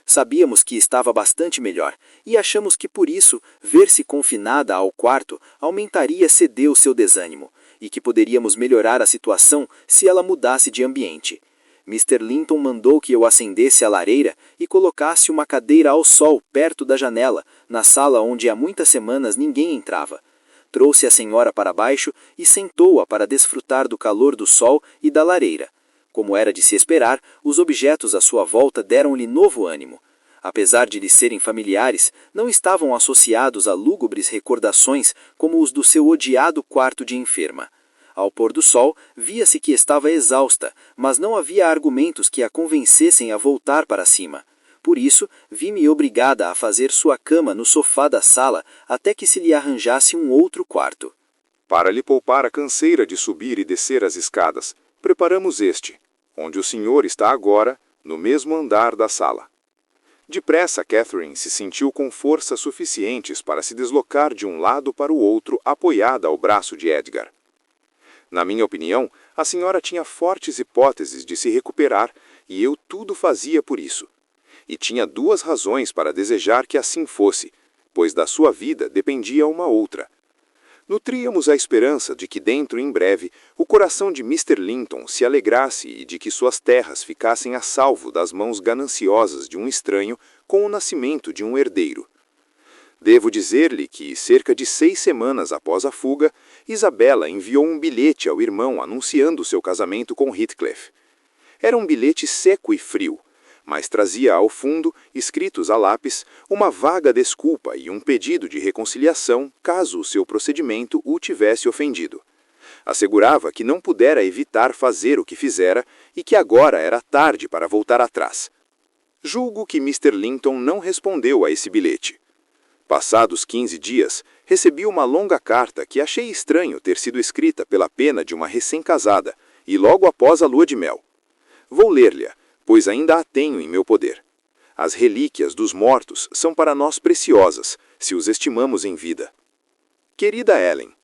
Sabíamos que estava bastante melhor, e achamos que por isso, ver-se confinada ao quarto aumentaria ceder o seu desânimo, e que poderíamos melhorar a situação se ela mudasse de ambiente. Mr. Linton mandou que eu acendesse a lareira e colocasse uma cadeira ao sol perto da janela, na sala onde há muitas semanas ninguém entrava. Trouxe a senhora para baixo e sentou-a para desfrutar do calor do sol e da lareira. Como era de se esperar, os objetos à sua volta deram-lhe novo ânimo. Apesar de lhe serem familiares, não estavam associados a lúgubres recordações como os do seu odiado quarto de enferma. Ao pôr do sol, via-se que estava exausta, mas não havia argumentos que a convencessem a voltar para cima. Por isso, vi-me obrigada a fazer sua cama no sofá da sala até que se lhe arranjasse um outro quarto. Para lhe poupar a canseira de subir e descer as escadas, preparamos este, onde o senhor está agora, no mesmo andar da sala. Depressa, Catherine se sentiu com forças suficientes para se deslocar de um lado para o outro, apoiada ao braço de Edgar. Na minha opinião, a senhora tinha fortes hipóteses de se recuperar, e eu tudo fazia por isso. E tinha 2 razões para desejar que assim fosse, pois da sua vida dependia uma outra. Nutríamos a esperança de que dentro em breve o coração de Mr. Linton se alegrasse e de que suas terras ficassem a salvo das mãos gananciosas de um estranho com o nascimento de um herdeiro. Devo dizer-lhe que, cerca de 6 semanas após a fuga, Isabella enviou um bilhete ao irmão anunciando seu casamento com Heathcliff. Era um bilhete seco e frio, mas trazia ao fundo, escritos a lápis, uma vaga desculpa e um pedido de reconciliação caso o seu procedimento o tivesse ofendido. Assegurava que não pudera evitar fazer o que fizera e que agora era tarde para voltar atrás. Julgo que Mr. Linton não respondeu a esse bilhete. Passados 15 dias, recebi uma longa carta que achei estranho ter sido escrita pela pena de uma recém-casada e logo após a lua de mel. Vou ler-lhe, pois ainda a tenho em meu poder. As relíquias dos mortos são para nós preciosas, se os estimamos em vida. Querida Ellen,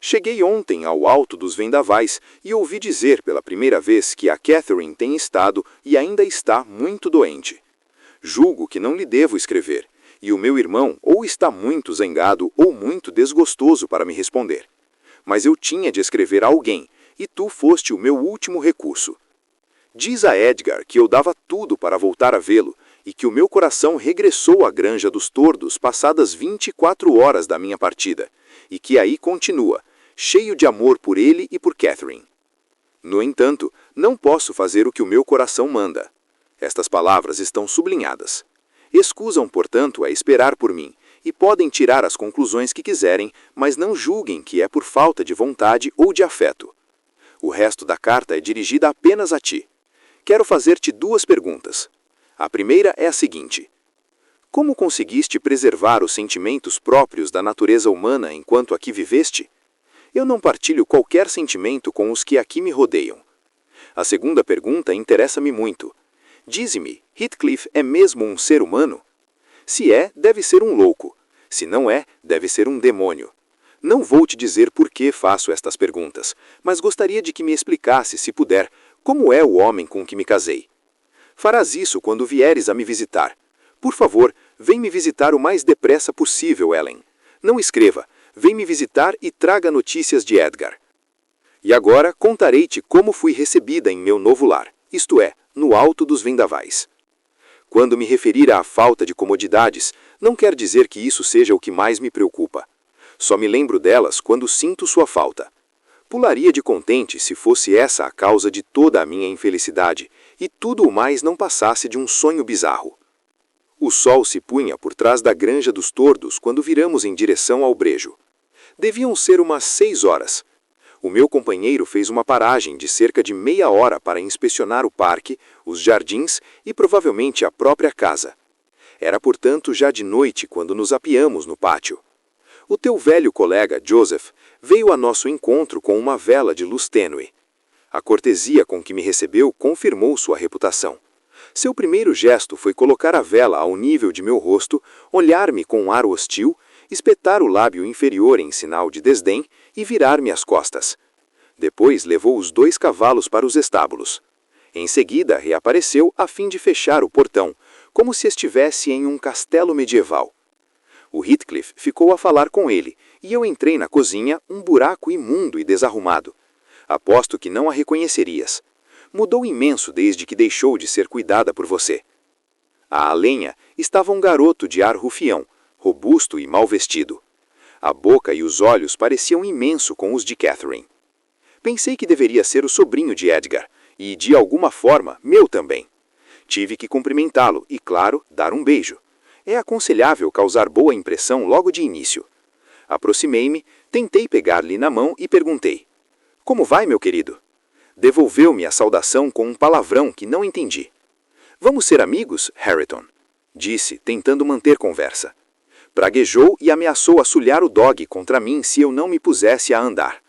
cheguei ontem ao alto dos vendavais e ouvi dizer pela primeira vez que a Catherine tem estado e ainda está muito doente. Julgo que não lhe devo escrever, e o meu irmão ou está muito zangado ou muito desgostoso para me responder. Mas eu tinha de escrever a alguém, e tu foste o meu último recurso. Diz a Edgar que eu dava tudo para voltar a vê-lo, e que o meu coração regressou à Granja dos Tordos passadas 24 horas da minha partida, e que aí continua, cheio de amor por ele e por Catherine. No entanto, não posso fazer o que o meu coração manda. Estas palavras estão sublinhadas. Escusam, portanto, a esperar por mim, e podem tirar as conclusões que quiserem, mas não julguem que é por falta de vontade ou de afeto. O resto da carta é dirigida apenas a ti. Quero fazer-te 2 perguntas. A primeira é a seguinte: como conseguiste preservar os sentimentos próprios da natureza humana enquanto aqui viveste? Eu não partilho qualquer sentimento com os que aqui me rodeiam. A segunda pergunta interessa-me muito. Dize-me, Heathcliff é mesmo um ser humano? Se é, deve ser um louco. Se não é, deve ser um demônio. Não vou te dizer por que faço estas perguntas, mas gostaria de que me explicasse, se puder, como é o homem com que me casei. Farás isso quando vieres a me visitar. Por favor, vem me visitar o mais depressa possível, Ellen. Não escreva. Vem me visitar e traga notícias de Edgar. E agora contarei-te como fui recebida em meu novo lar, isto é, no alto dos vendavais. Quando me referir à falta de comodidades, não quer dizer que isso seja o que mais me preocupa. Só me lembro delas quando sinto sua falta. Pularia de contente se fosse essa a causa de toda a minha infelicidade, e tudo o mais não passasse de um sonho bizarro. O sol se punha por trás da Granja dos Tordos quando viramos em direção ao brejo. Deviam ser umas 6 horas. O meu companheiro fez uma paragem de cerca de meia hora para inspecionar o parque, os jardins e provavelmente a própria casa. Era, portanto, já de noite quando nos apeamos no pátio. O teu velho colega, Joseph, veio a nosso encontro com uma vela de luz tênue. A cortesia com que me recebeu confirmou sua reputação. Seu primeiro gesto foi colocar a vela ao nível de meu rosto, olhar-me com um ar hostil, espetar o lábio inferior em sinal de desdém e virar-me as costas. Depois levou os 2 cavalos para os estábulos. Em seguida reapareceu a fim de fechar o portão, como se estivesse em um castelo medieval. O Heathcliff ficou a falar com ele, e eu entrei na cozinha, um buraco imundo e desarrumado. Aposto que não a reconhecerias. Mudou imenso desde que deixou de ser cuidada por você. À lenha estava um garoto de ar rufião, robusto e mal vestido. A boca e os olhos pareciam imenso com os de Catherine. Pensei que deveria ser o sobrinho de Edgar, e, de alguma forma, meu também. Tive que cumprimentá-lo e, claro, dar um beijo. É aconselhável causar boa impressão logo de início. Aproximei-me, tentei pegar-lhe na mão e perguntei: "Como vai, meu querido?" Devolveu-me a saudação com um palavrão que não entendi. "Vamos ser amigos, Hareton?" disse, tentando manter conversa. Praguejou e ameaçou assulhar o dog contra mim se eu não me pusesse a andar.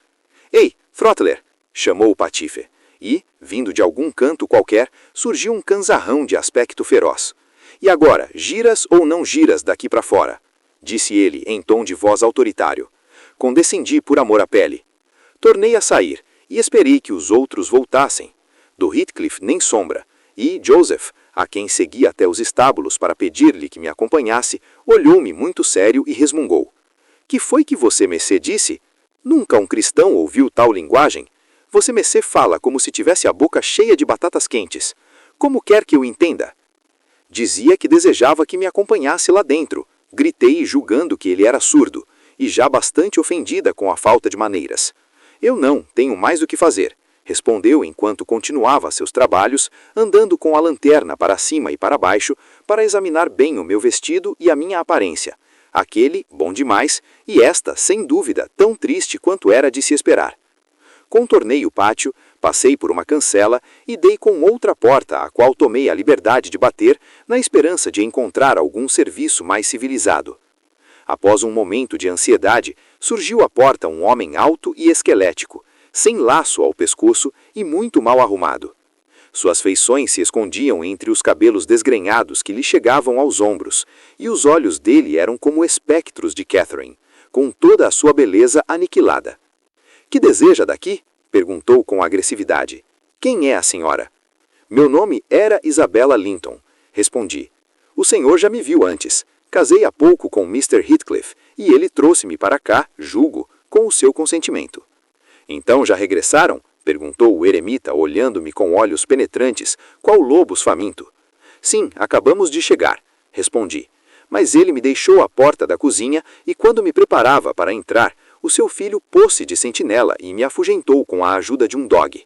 "Ei, Throttler!" chamou o patife, e, vindo de algum canto qualquer, surgiu um canzarrão de aspecto feroz. "E agora, giras ou não giras daqui para fora?" disse ele em tom de voz autoritário. Condescendi por amor à pele. Tornei a sair, e esperei que os outros voltassem. Do Heathcliff nem sombra, e Joseph, a quem segui até os estábulos para pedir-lhe que me acompanhasse, olhou-me muito sério e resmungou. "Que foi que você, messê, disse? Nunca um cristão ouviu tal linguagem? Você, messê, fala como se tivesse a boca cheia de batatas quentes. Como quer que eu entenda?" Dizia que desejava que me acompanhasse lá dentro. Gritei, julgando que ele era surdo, e já bastante ofendida com a falta de maneiras. "Eu não, tenho mais o que fazer", respondeu enquanto continuava seus trabalhos, andando com a lanterna para cima e para baixo, para examinar bem o meu vestido e a minha aparência. Aquele, bom demais, e esta, sem dúvida, tão triste quanto era de se esperar. Contornei o pátio, passei por uma cancela e dei com outra porta, a qual tomei a liberdade de bater, na esperança de encontrar algum serviço mais civilizado. Após um momento de ansiedade, surgiu à porta um homem alto e esquelético, sem laço ao pescoço e muito mal arrumado. Suas feições se escondiam entre os cabelos desgrenhados que lhe chegavam aos ombros, e os olhos dele eram como espectros de Catherine, com toda a sua beleza aniquilada. "Que deseja daqui?" perguntou com agressividade. "Quem é a senhora?" "Meu nome era Isabella Linton", respondi. "O senhor já me viu antes. Casei há pouco com Mr. Heathcliff, e ele trouxe-me para cá, julgo, com o seu consentimento." "Então já regressaram?" perguntou o eremita, olhando-me com olhos penetrantes, qual lobos faminto. "Sim, acabamos de chegar", respondi. Mas ele me deixou à porta da cozinha e, quando me preparava para entrar, o seu filho pôs-se de sentinela e me afugentou com a ajuda de um dog.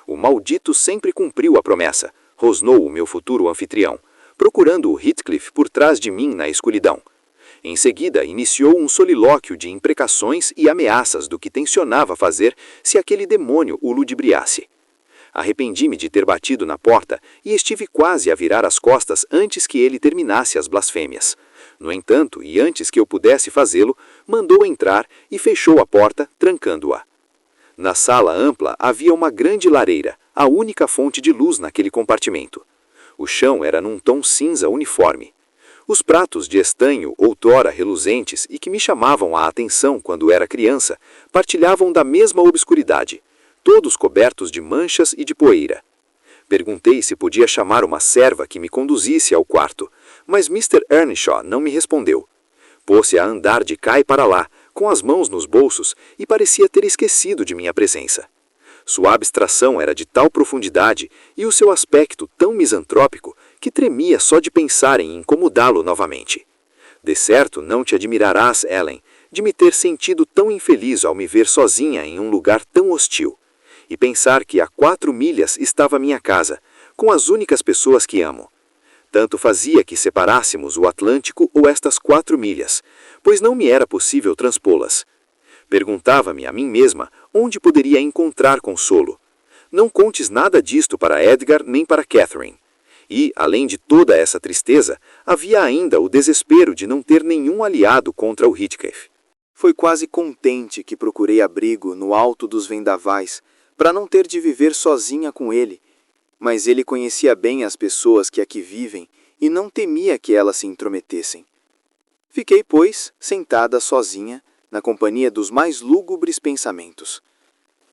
"O maldito sempre cumpriu a promessa", rosnou o meu futuro anfitrião, procurando o Heathcliff por trás de mim na escuridão. Em seguida, iniciou um solilóquio de imprecações e ameaças do que tencionava fazer se aquele demônio o ludibriasse. Arrependi-me de ter batido na porta e estive quase a virar as costas antes que ele terminasse as blasfêmias. No entanto, e antes que eu pudesse fazê-lo, mandou entrar e fechou a porta, trancando-a. Na sala ampla havia uma grande lareira, a única fonte de luz naquele compartimento. O chão era num tom cinza uniforme. Os pratos de estanho, outrora reluzentes e que me chamavam a atenção quando era criança, partilhavam da mesma obscuridade, todos cobertos de manchas e de poeira. Perguntei se podia chamar uma serva que me conduzisse ao quarto, mas Mr. Earnshaw não me respondeu. Pôs-se a andar de cá e para lá, com as mãos nos bolsos, e parecia ter esquecido de minha presença. Sua abstração era de tal profundidade e o seu aspecto tão misantrópico que tremia só de pensar em incomodá-lo novamente. De certo, não te admirarás, Ellen, de me ter sentido tão infeliz ao me ver sozinha em um lugar tão hostil, e pensar que a 4 milhas estava minha casa, com as únicas pessoas que amo. Tanto fazia que separássemos o Atlântico ou estas 4 milhas, pois não me era possível transpô-las. Perguntava-me a mim mesma onde poderia encontrar consolo. Não contes nada disto para Edgar nem para Catherine. E, além de toda essa tristeza, havia ainda o desespero de não ter nenhum aliado contra o Heathcliff. Foi quase contente que procurei abrigo no alto dos vendavais, para não ter de viver sozinha com ele. Mas ele conhecia bem as pessoas que aqui vivem e não temia que elas se intrometessem. Fiquei, pois, sentada sozinha, na companhia dos mais lúgubres pensamentos.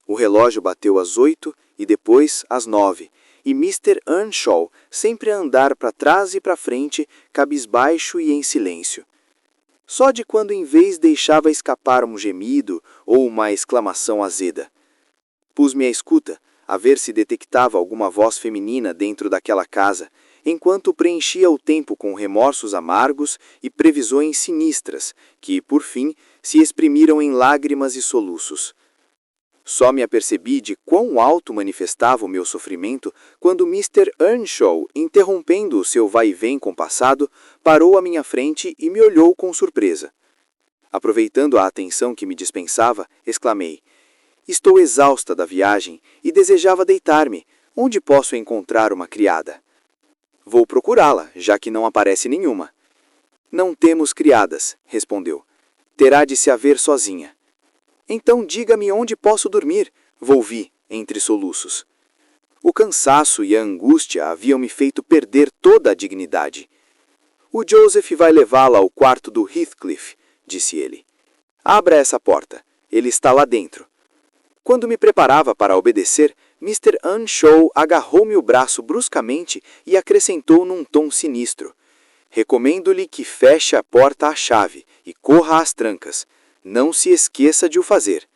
O relógio bateu às 8 e depois às 9, e Mr. Earnshaw sempre a andar para trás e para frente, cabisbaixo e em silêncio. Só de quando em vez deixava escapar um gemido ou uma exclamação azeda. Pus-me à escuta, a ver se detectava alguma voz feminina dentro daquela casa, enquanto preenchia o tempo com remorsos amargos e previsões sinistras, que, por fim, se exprimiram em lágrimas e soluços. Só me apercebi de quão alto manifestava o meu sofrimento quando Mr. Earnshaw, interrompendo o seu vai-vem compassado, parou à minha frente e me olhou com surpresa. Aproveitando a atenção que me dispensava, exclamei: "Estou exausta da viagem e desejava deitar-me. Onde posso encontrar uma criada?" "Vou procurá-la, já que não aparece nenhuma." "Não temos criadas", respondeu. "Terá de se haver sozinha." "Então diga-me onde posso dormir", volvi, entre soluços. O cansaço e a angústia haviam me feito perder toda a dignidade. "O Joseph vai levá-la ao quarto do Heathcliff", disse ele. "Abra essa porta, ele está lá dentro." Quando me preparava para obedecer, Mr. Earnshaw agarrou-me o braço bruscamente e acrescentou num tom sinistro: "Recomendo-lhe que feche a porta à chave e corra às trancas. Não se esqueça de o fazer."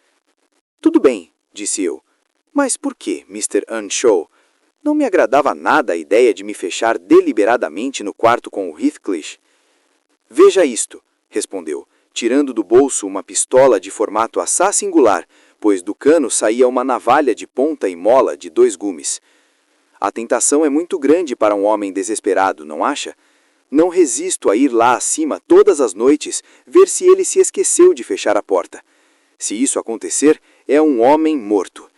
"Tudo bem", disse eu. "Mas por que, Mr. Earnshaw? Não me agradava nada a ideia de me fechar deliberadamente no quarto com o Heathcliff." "Veja isto", respondeu, tirando do bolso uma pistola de formato assaz singular, pois do cano saía uma navalha de ponta e mola de 2 gumes. "A tentação é muito grande para um homem desesperado, não acha? Não resisto a ir lá acima todas as noites, ver se ele se esqueceu de fechar a porta. Se isso acontecer, é um homem morto.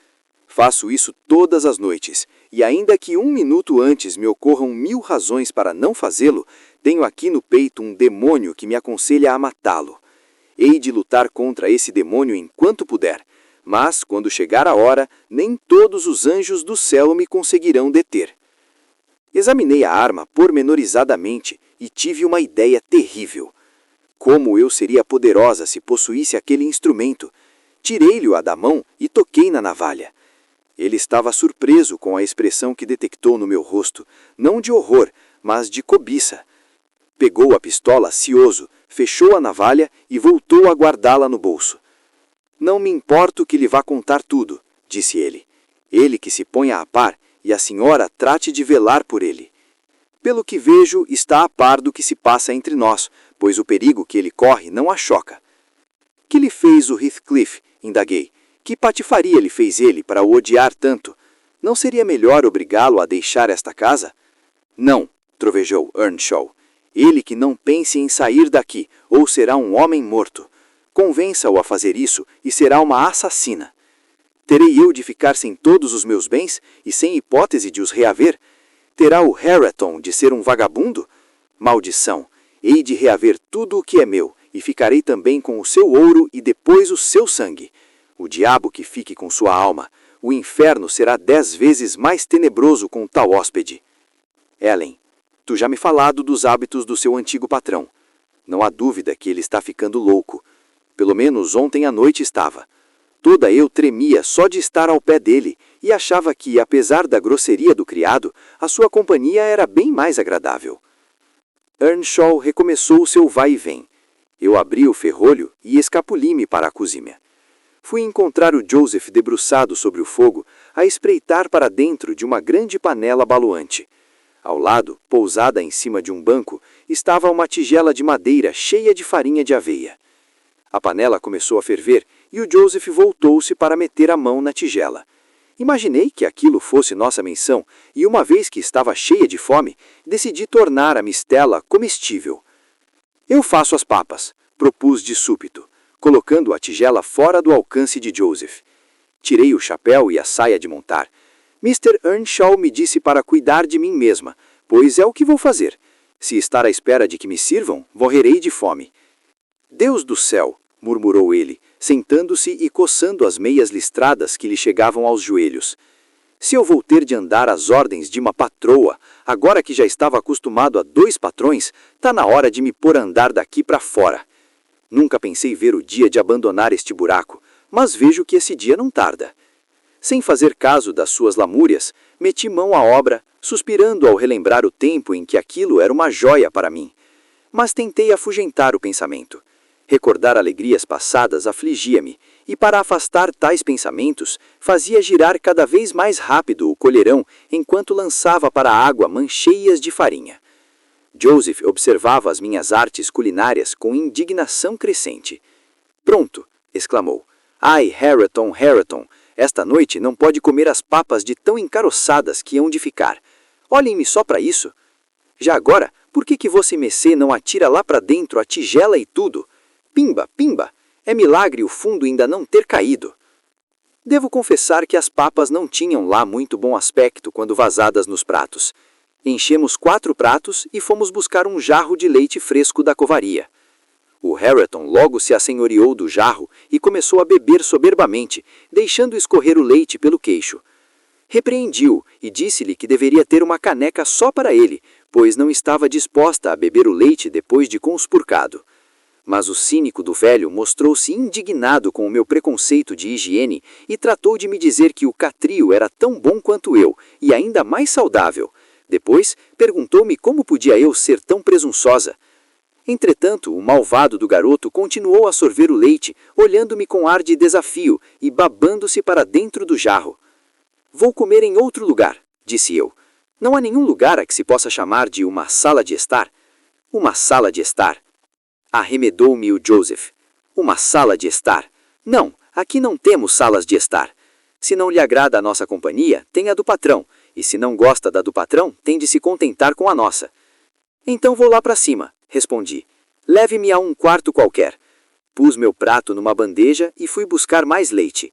Faço isso todas as noites, E ainda que 1 minuto antes me ocorram 1000 razões para não fazê-lo, tenho aqui no peito um demônio que me aconselha a matá-lo. Hei de lutar contra esse demônio enquanto puder, mas, quando chegar a hora, nem todos os anjos do céu me conseguirão deter. Examinei a arma pormenorizadamente e tive uma ideia terrível. Como eu seria poderosa se possuísse aquele instrumento? Tirei-lhe-o da mão e toquei na navalha. Ele estava surpreso com a expressão que detectou no meu rosto, não de horror, mas de cobiça. Pegou a pistola cioso, fechou a navalha e voltou a guardá-la no bolso. Não me importo que lhe vá contar tudo, disse ele. Ele que se ponha a par e a senhora trate de velar por ele. Pelo que vejo, está a par do que se passa entre nós, pois o perigo que ele corre não a choca. Que lhe fez o Heathcliff? Indaguei. Que patifaria lhe fez ele para o odiar tanto? Não seria melhor obrigá-lo a deixar esta casa? Não, trovejou Earnshaw. Ele que não pense em sair daqui, ou será um homem morto. Convença-o a fazer isso e será uma assassina. Terei eu de ficar sem todos os meus bens e sem hipótese de os reaver? Terá o Hareton de ser um vagabundo? Maldição! Hei de reaver tudo o que é meu, e ficarei também com o seu ouro e depois o seu sangue. O diabo que fique com sua alma. O inferno será 10 vezes mais tenebroso com tal hóspede. Ellen, tu já me falado dos hábitos do seu antigo patrão. Não há dúvida que ele está ficando louco. Pelo menos ontem à noite estava. Toda eu tremia só de estar ao pé dele e achava que, apesar da grosseria do criado, a sua companhia era bem mais agradável. Earnshaw recomeçou o seu vai e vem. Eu abri o ferrolho e escapuli-me para a cozinha. Fui encontrar o Joseph debruçado sobre o fogo, a espreitar para dentro de uma grande panela baloante. Ao lado, pousada em cima de um banco, estava uma tigela de madeira cheia de farinha de aveia. A panela começou a ferver e o Joseph voltou-se para meter a mão na tigela. Imaginei que aquilo fosse nossa menção e, uma vez que estava cheia de fome, decidi tornar a mistela comestível. Eu faço as papas, propus de súbito, colocando a tigela fora do alcance de Joseph. Tirei o chapéu e a saia de montar. Mr. Earnshaw me disse para cuidar de mim mesma, pois é o que vou fazer. Se estar à espera de que me sirvam, morrerei de fome. Deus do céu, murmurou ele, sentando-se e coçando as meias listradas que lhe chegavam aos joelhos. Se eu vou ter de andar às ordens de uma patroa, agora que já estava acostumado a 2 patrões, tá na hora de me pôr a andar daqui para fora. Nunca pensei ver o dia de abandonar este buraco, mas vejo que esse dia não tarda. Sem fazer caso das suas lamúrias, meti mão à obra, suspirando ao relembrar o tempo em que aquilo era uma joia para mim. Mas tentei afugentar o pensamento. Recordar alegrias passadas afligia-me, e para afastar tais pensamentos, fazia girar cada vez mais rápido o colherão enquanto lançava para a água mancheias de farinha. Joseph observava as minhas artes culinárias com indignação crescente. Pronto, exclamou. Ai, Hareton, Hareton, esta noite não pode comer as papas de tão encaroçadas que hão de ficar. Olhem-me só para isso. Já agora, por que Vossa Mecê não atira lá para dentro a tigela e tudo? Pimba, pimba, é milagre o fundo ainda não ter caído. Devo confessar que as papas não tinham lá muito bom aspecto quando vazadas nos pratos. Enchemos 4 pratos e fomos buscar um jarro de leite fresco da covaria. O Hareton logo se assenhoreou do jarro e começou a beber soberbamente, deixando escorrer o leite pelo queixo. Repreendi-o e disse-lhe que deveria ter uma caneca só para ele, pois não estava disposta a beber o leite depois de conspurcado. Mas o cínico do velho mostrou-se indignado com o meu preconceito de higiene e tratou de me dizer que o catrio era tão bom quanto eu, e ainda mais saudável. Depois, perguntou-me como podia eu ser tão presunçosa. Entretanto, o malvado do garoto continuou a sorver o leite, olhando-me com ar de desafio e babando-se para dentro do jarro. Vou comer em outro lugar, disse eu. Não há nenhum lugar a que se possa chamar de uma sala de estar. Uma sala de estar. Arremedou-me o Joseph. Uma sala de estar. Não, aqui não temos salas de estar. Se não lhe agrada a nossa companhia, tem a do patrão. E se não gosta da do patrão, tem de se contentar com a nossa. Então vou lá para cima, respondi. Leve-me a um quarto qualquer. Pus meu prato numa bandeja e fui buscar mais leite.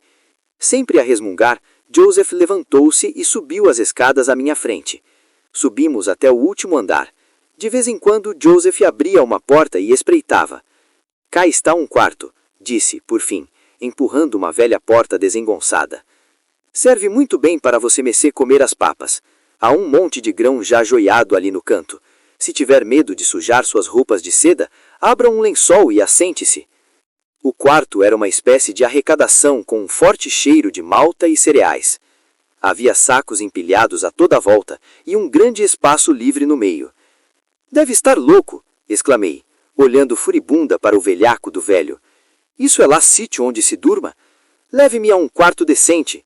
Sempre a resmungar, Joseph levantou-se e subiu as escadas à minha frente. Subimos até o último andar. De vez em quando, Joseph abria uma porta e espreitava. Cá está um quarto, disse, por fim, empurrando uma velha porta desengonçada. Serve muito bem para você comer as papas. Há um monte de grão já joiado ali no canto. Se tiver medo de sujar suas roupas de seda, abra um lençol e assente-se. O quarto era uma espécie de arrecadação com um forte cheiro de malta e cereais. Havia sacos empilhados a toda a volta e um grande espaço livre no meio. Deve estar louco, exclamei, olhando furibunda para o velhaco do velho. Isso é lá sítio onde se durma? Leve-me a um quarto decente.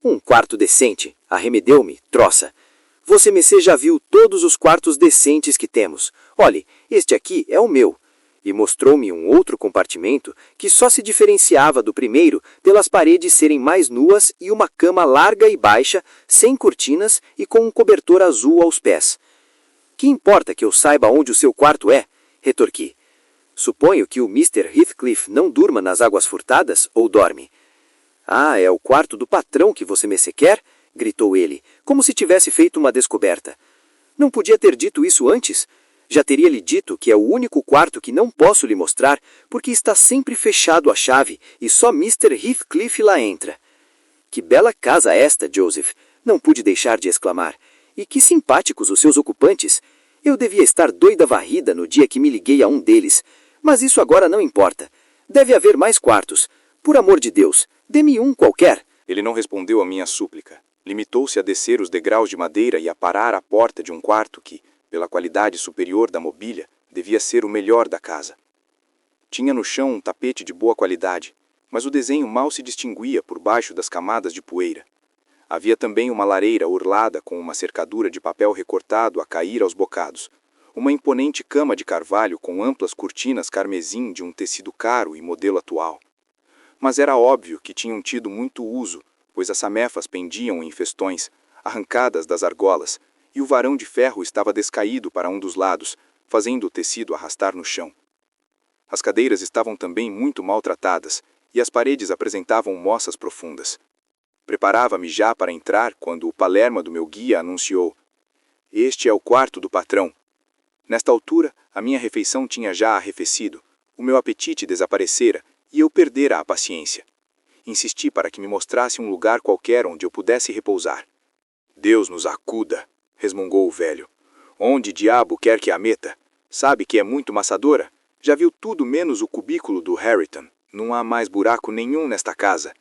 Um quarto decente, arremedeu-me, troça. Você já viu todos os quartos decentes que temos. Olhe, este aqui é o meu. E mostrou-me um outro compartimento que só se diferenciava do primeiro pelas paredes serem mais nuas e uma cama larga e baixa, sem cortinas e com um cobertor azul aos pés. Que importa que eu saiba onde o seu quarto é? Retorqui. Suponho que o Mr. Heathcliff não durma nas águas furtadas ou dorme. Ah, é o quarto do patrão que você quer? Gritou ele, como se tivesse feito uma descoberta. Não podia ter dito isso antes? Já teria lhe dito que é o único quarto que não posso lhe mostrar, porque está sempre fechado à chave e só Mr. Heathcliff lá entra. Que bela casa esta, Joseph! Não pude deixar de exclamar. E que simpáticos os seus ocupantes! Eu devia estar doida varrida no dia que me liguei a um deles, mas isso agora não importa. Deve haver mais quartos. Por amor de Deus, dê-me um qualquer. Ele não respondeu à minha súplica. Limitou-se a descer os degraus de madeira e a parar à porta de um quarto que, pela qualidade superior da mobília, devia ser o melhor da casa. Tinha no chão um tapete de boa qualidade, mas o desenho mal se distinguia por baixo das camadas de poeira. Havia também uma lareira orlada com uma cercadura de papel recortado a cair aos bocados, uma imponente cama de carvalho com amplas cortinas carmesim de um tecido caro e modelo atual. Mas era óbvio que tinham tido muito uso, pois as samefas pendiam em festões, arrancadas das argolas, e o varão de ferro estava descaído para um dos lados, fazendo o tecido arrastar no chão. As cadeiras estavam também muito maltratadas, e as paredes apresentavam moças profundas. Preparava-me já para entrar quando o palerma do meu guia anunciou: "Este é o quarto do patrão." Nesta altura, a minha refeição tinha já arrefecido, o meu apetite desaparecera, e eu perdera a paciência. Insisti para que me mostrasse um lugar qualquer onde eu pudesse repousar. "Deus nos acuda", resmungou o velho. "Onde diabo quer que a meta? Sabe que é muito maçadora? Já viu tudo menos o cubículo do Harrington. Não há mais buraco nenhum nesta casa."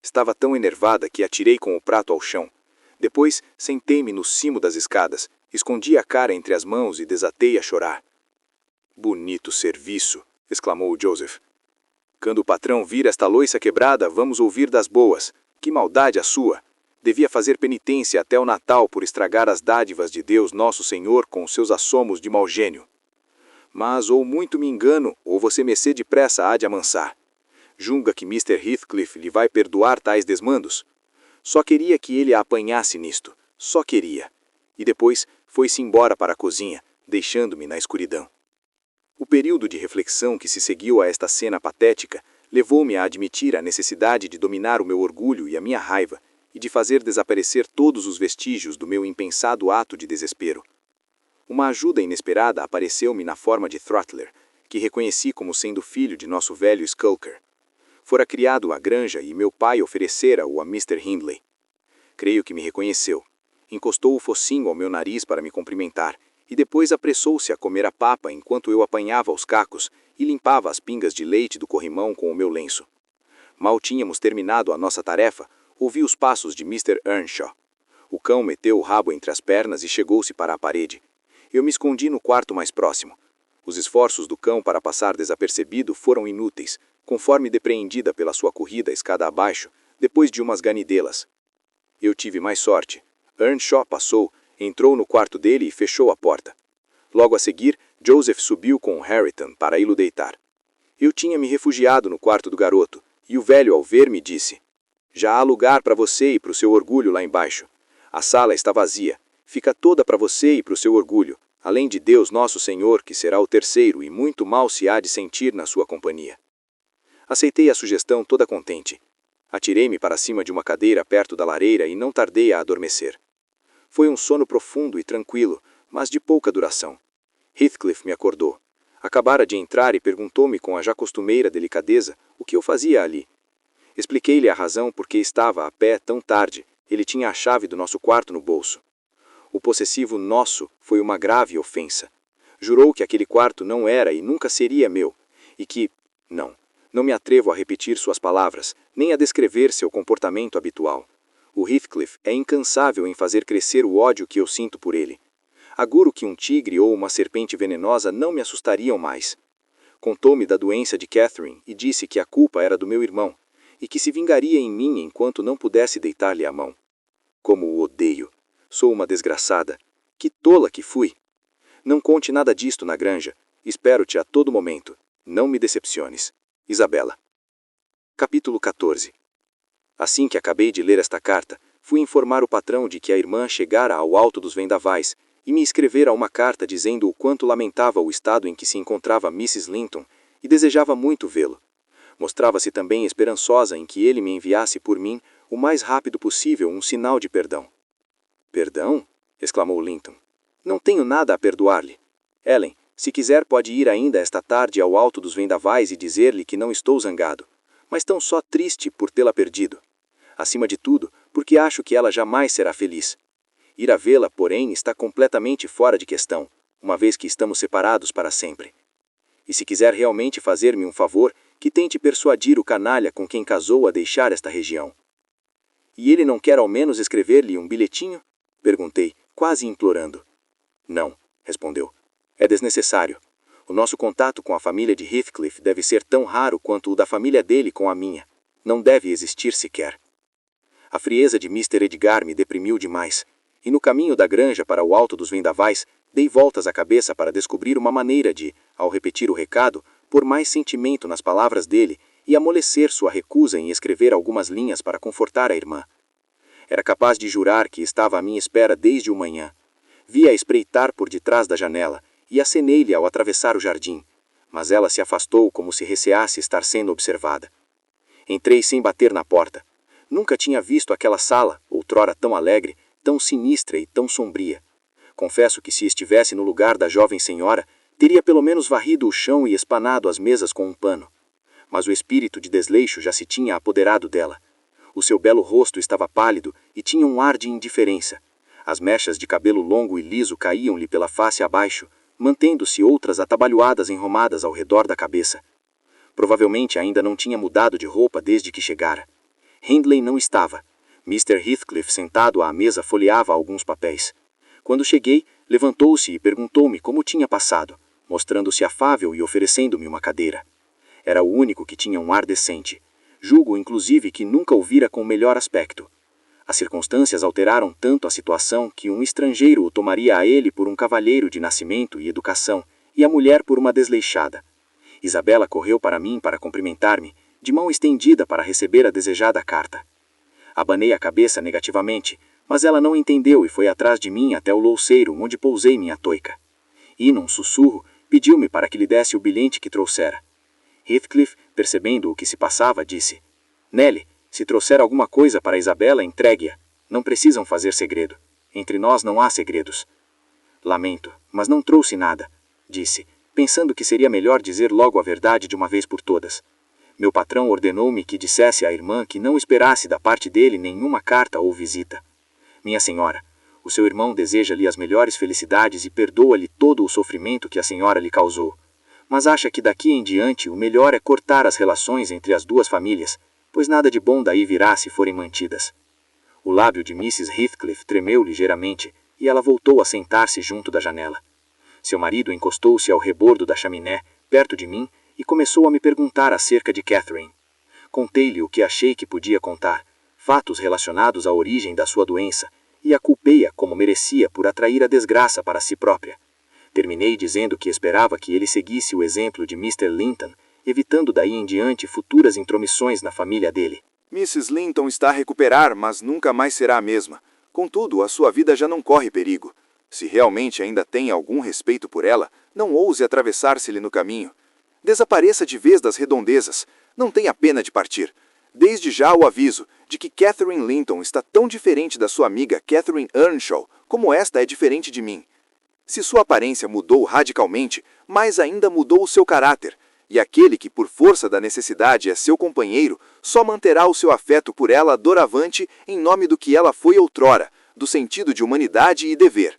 Estava tão enervada que atirei com o prato ao chão. Depois, sentei-me no cimo das escadas, escondi a cara entre as mãos e desatei a chorar. "Bonito serviço", exclamou Joseph. "Quando o patrão vir esta louça quebrada, vamos ouvir das boas. Que maldade a sua! Devia fazer penitência até o Natal por estragar as dádivas de Deus Nosso Senhor com os seus assomos de mau gênio. Mas ou muito me engano, ou você depressa há de amansar. Julga que Mr. Heathcliff lhe vai perdoar tais desmandos? Só queria que ele a apanhasse nisto, só queria." E depois foi-se embora para a cozinha, deixando-me na escuridão. O período de reflexão que se seguiu a esta cena patética levou-me a admitir a necessidade de dominar o meu orgulho e a minha raiva, e de fazer desaparecer todos os vestígios do meu impensado ato de desespero. Uma ajuda inesperada apareceu-me na forma de Throttler, que reconheci como sendo filho de nosso velho Skulker. Fora criado à granja e meu pai oferecera-o a Mr. Hindley. Creio que me reconheceu. Encostou o focinho ao meu nariz para me cumprimentar, e depois apressou-se a comer a papa enquanto eu apanhava os cacos e limpava as pingas de leite do corrimão com o meu lenço. Mal tínhamos terminado a nossa tarefa, ouvi os passos de Mr. Earnshaw. O cão meteu o rabo entre as pernas e chegou-se para a parede. Eu me escondi no quarto mais próximo. Os esforços do cão para passar desapercebido foram inúteis, conforme depreendida pela sua corrida escada abaixo, depois de umas ganidelas. Eu tive mais sorte. Earnshaw passou, entrou no quarto dele e fechou a porta. Logo a seguir, Joseph subiu com o Harrington para ir-lo deitar. Eu tinha me refugiado no quarto do garoto, e o velho, ao ver-me, disse: "Já há lugar para você e para o seu orgulho lá embaixo. A sala está vazia. Fica toda para você e para o seu orgulho, além de Deus Nosso Senhor, que será o terceiro e muito mal se há de sentir na sua companhia." Aceitei a sugestão toda contente. Atirei-me para cima de uma cadeira perto da lareira e não tardei a adormecer. Foi um sono profundo e tranquilo, mas de pouca duração. Heathcliff me acordou. Acabara de entrar e perguntou-me com a já costumeira delicadeza o que eu fazia ali. Expliquei-lhe a razão por que estava a pé tão tarde. Ele tinha a chave do nosso quarto no bolso. O possessivo nosso foi uma grave ofensa. Jurou que aquele quarto não era e nunca seria meu, e que... Não me atrevo a repetir suas palavras, nem a descrever seu comportamento habitual. O Heathcliff é incansável em fazer crescer o ódio que eu sinto por ele. Aguro que um tigre ou uma serpente venenosa não me assustariam mais. Contou-me da doença de Catherine e disse que a culpa era do meu irmão, e que se vingaria em mim enquanto não pudesse deitar-lhe a mão. Como o odeio! Sou uma desgraçada. Que tola que fui! Não conte nada disto na granja. Espero-te a todo momento. Não me decepciones. Isabela. Capítulo 14. Assim que acabei de ler esta carta, fui informar o patrão de que a irmã chegara ao alto dos vendavais e me escrevera uma carta dizendo o quanto lamentava o estado em que se encontrava Mrs. Linton e desejava muito vê-lo. Mostrava-se também esperançosa em que ele me enviasse por mim o mais rápido possível um sinal de perdão. Perdão? Exclamou Linton. Não tenho nada a perdoar-lhe. Ellen, se quiser pode ir ainda esta tarde ao alto dos vendavais e dizer-lhe que não estou zangado, mas tão só triste por tê-la perdido. Acima de tudo, porque acho que ela jamais será feliz. Ir a vê-la, porém, está completamente fora de questão, uma vez que estamos separados para sempre. E se quiser realmente fazer-me um favor, que tente persuadir o canalha com quem casou a deixar esta região. E ele não quer ao menos escrever-lhe um bilhetinho? Perguntei, quase implorando. Não, respondeu. É desnecessário. O nosso contato com a família de Heathcliff deve ser tão raro quanto o da família dele com a minha. Não deve existir sequer. A frieza de Mr. Edgar me deprimiu demais, e no caminho da granja para o alto dos vendavais, dei voltas à cabeça para descobrir uma maneira de, ao repetir o recado, pôr mais sentimento nas palavras dele e amolecer sua recusa em escrever algumas linhas para confortar a irmã. Era capaz de jurar que estava à minha espera desde o manhã. Vi-a espreitar por detrás da janela, e acenei-lhe ao atravessar o jardim, mas ela se afastou como se receasse estar sendo observada. Entrei sem bater na porta. Nunca tinha visto aquela sala, outrora tão alegre, tão sinistra e tão sombria. Confesso que se estivesse no lugar da jovem senhora, teria pelo menos varrido o chão e espanado as mesas com um pano. Mas o espírito de desleixo já se tinha apoderado dela. O seu belo rosto estava pálido e tinha um ar de indiferença. As mechas de cabelo longo e liso caíam-lhe pela face abaixo, mantendo-se outras atabalhoadas enromadas ao redor da cabeça. Provavelmente ainda não tinha mudado de roupa desde que chegara. Hindley não estava. Mr. Heathcliff, sentado à mesa, folheava alguns papéis. Quando cheguei, levantou-se e perguntou-me como tinha passado, mostrando-se afável e oferecendo-me uma cadeira. Era o único que tinha um ar decente. Julgo, inclusive, que nunca o vira com melhor aspecto. As circunstâncias alteraram tanto a situação que um estrangeiro o tomaria a ele por um cavalheiro de nascimento e educação, e a mulher por uma desleixada. Isabela correu para mim para cumprimentar-me, de mão estendida para receber a desejada carta. Abanei a cabeça negativamente, mas ela não entendeu e foi atrás de mim até o louceiro, onde pousei minha toica. E, num sussurro, pediu-me para que lhe desse o bilhete que trouxera. Heathcliff, percebendo o que se passava, disse: Nelly, se trouxer alguma coisa para Isabela, entregue-a. Não precisam fazer segredo. Entre nós não há segredos. Lamento, mas não trouxe nada, disse, pensando que seria melhor dizer logo a verdade de uma vez por todas. Meu patrão ordenou-me que dissesse à irmã que não esperasse da parte dele nenhuma carta ou visita. Minha senhora, o seu irmão deseja-lhe as melhores felicidades e perdoa-lhe todo o sofrimento que a senhora lhe causou. Mas acha que daqui em diante o melhor é cortar as relações entre as duas famílias, pois nada de bom daí virá se forem mantidas. O lábio de Mrs. Heathcliff tremeu ligeiramente e ela voltou a sentar-se junto da janela. Seu marido encostou-se ao rebordo da chaminé, perto de mim, e começou a me perguntar acerca de Catherine. Contei-lhe o que achei que podia contar, fatos relacionados à origem da sua doença, e a culpei-a como merecia por atrair a desgraça para si própria. Terminei dizendo que esperava que ele seguisse o exemplo de Mr. Linton, evitando daí em diante futuras intromissões na família dele. Mrs. Linton está a recuperar, mas nunca mais será a mesma. Contudo, a sua vida já não corre perigo. Se realmente ainda tem algum respeito por ela, não ouse atravessar-se-lhe no caminho. Desapareça de vez das redondezas. Não tenha pena de partir. Desde já o aviso de que Catherine Linton está tão diferente da sua amiga Catherine Earnshaw como esta é diferente de mim. Se sua aparência mudou radicalmente, mais ainda mudou o seu caráter, e aquele que por força da necessidade é seu companheiro, só manterá o seu afeto por ela doravante em nome do que ela foi outrora, do sentido de humanidade e dever.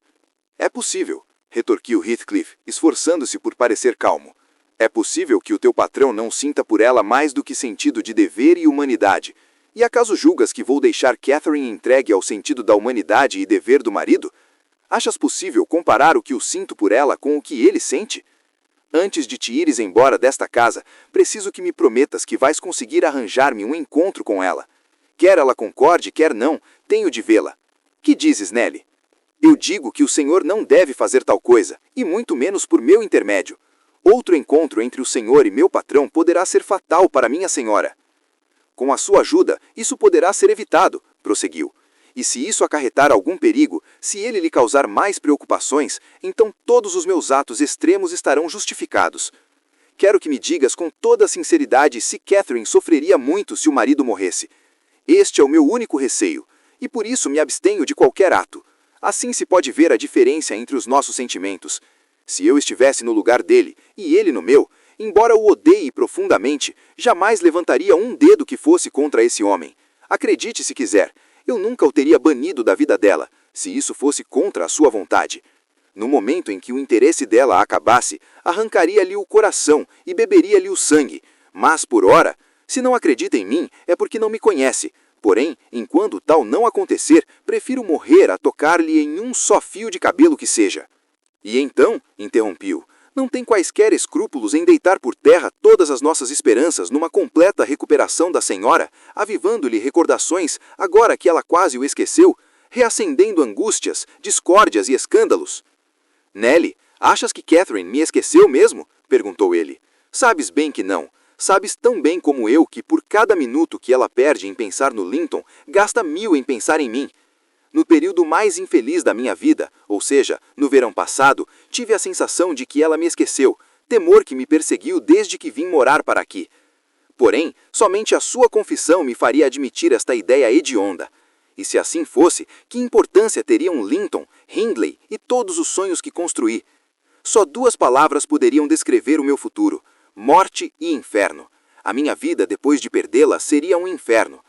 É possível, retorquiu Heathcliff, esforçando-se por parecer calmo. É possível que o teu patrão não sinta por ela mais do que sentido de dever e humanidade. E acaso julgas que vou deixar Catherine entregue ao sentido da humanidade e dever do marido? Achas possível comparar o que eu sinto por ela com o que ele sente? Antes de te ires embora desta casa, preciso que me prometas que vais conseguir arranjar-me um encontro com ela. Quer ela concorde, quer não, tenho de vê-la. Que dizes, Nelly? Eu digo que o senhor não deve fazer tal coisa, e muito menos por meu intermédio. Outro encontro entre o senhor e meu patrão poderá ser fatal para minha senhora. Com a sua ajuda, isso poderá ser evitado, prosseguiu. E se isso acarretar algum perigo, se ele lhe causar mais preocupações, então todos os meus atos extremos estarão justificados. Quero que me digas com toda a sinceridade se Catherine sofreria muito se o marido morresse. Este é o meu único receio, e por isso me abstenho de qualquer ato. Assim se pode ver a diferença entre os nossos sentimentos. Se eu estivesse no lugar dele, e ele no meu, embora o odeie profundamente, jamais levantaria um dedo que fosse contra esse homem. Acredite se quiser, eu nunca o teria banido da vida dela, se isso fosse contra a sua vontade. No momento em que o interesse dela acabasse, arrancaria-lhe o coração e beberia-lhe o sangue. Mas, por ora, se não acredita em mim, é porque não me conhece. Porém, enquanto tal não acontecer, prefiro morrer a tocar-lhe em um só fio de cabelo que seja. E então, interrompiu, não tem quaisquer escrúpulos em deitar por terra todas as nossas esperanças numa completa recuperação da senhora, avivando-lhe recordações, agora que ela quase o esqueceu, reacendendo angústias, discórdias e escândalos. Nelly, achas que Catherine me esqueceu mesmo? Perguntou ele. Sabes bem que não. Sabes tão bem como eu que por cada minuto que ela perde em pensar no Linton, gasta 1000 em pensar em mim. No período mais infeliz da minha vida, ou seja, no verão passado, tive a sensação de que ela me esqueceu, temor que me perseguiu desde que vim morar para aqui. Porém, somente a sua confissão me faria admitir esta ideia hedionda. E se assim fosse, que importância teriam Linton, Hindley e todos os sonhos que construí? Só 2 palavras poderiam descrever o meu futuro: morte e inferno. A minha vida depois de perdê-la seria um inferno.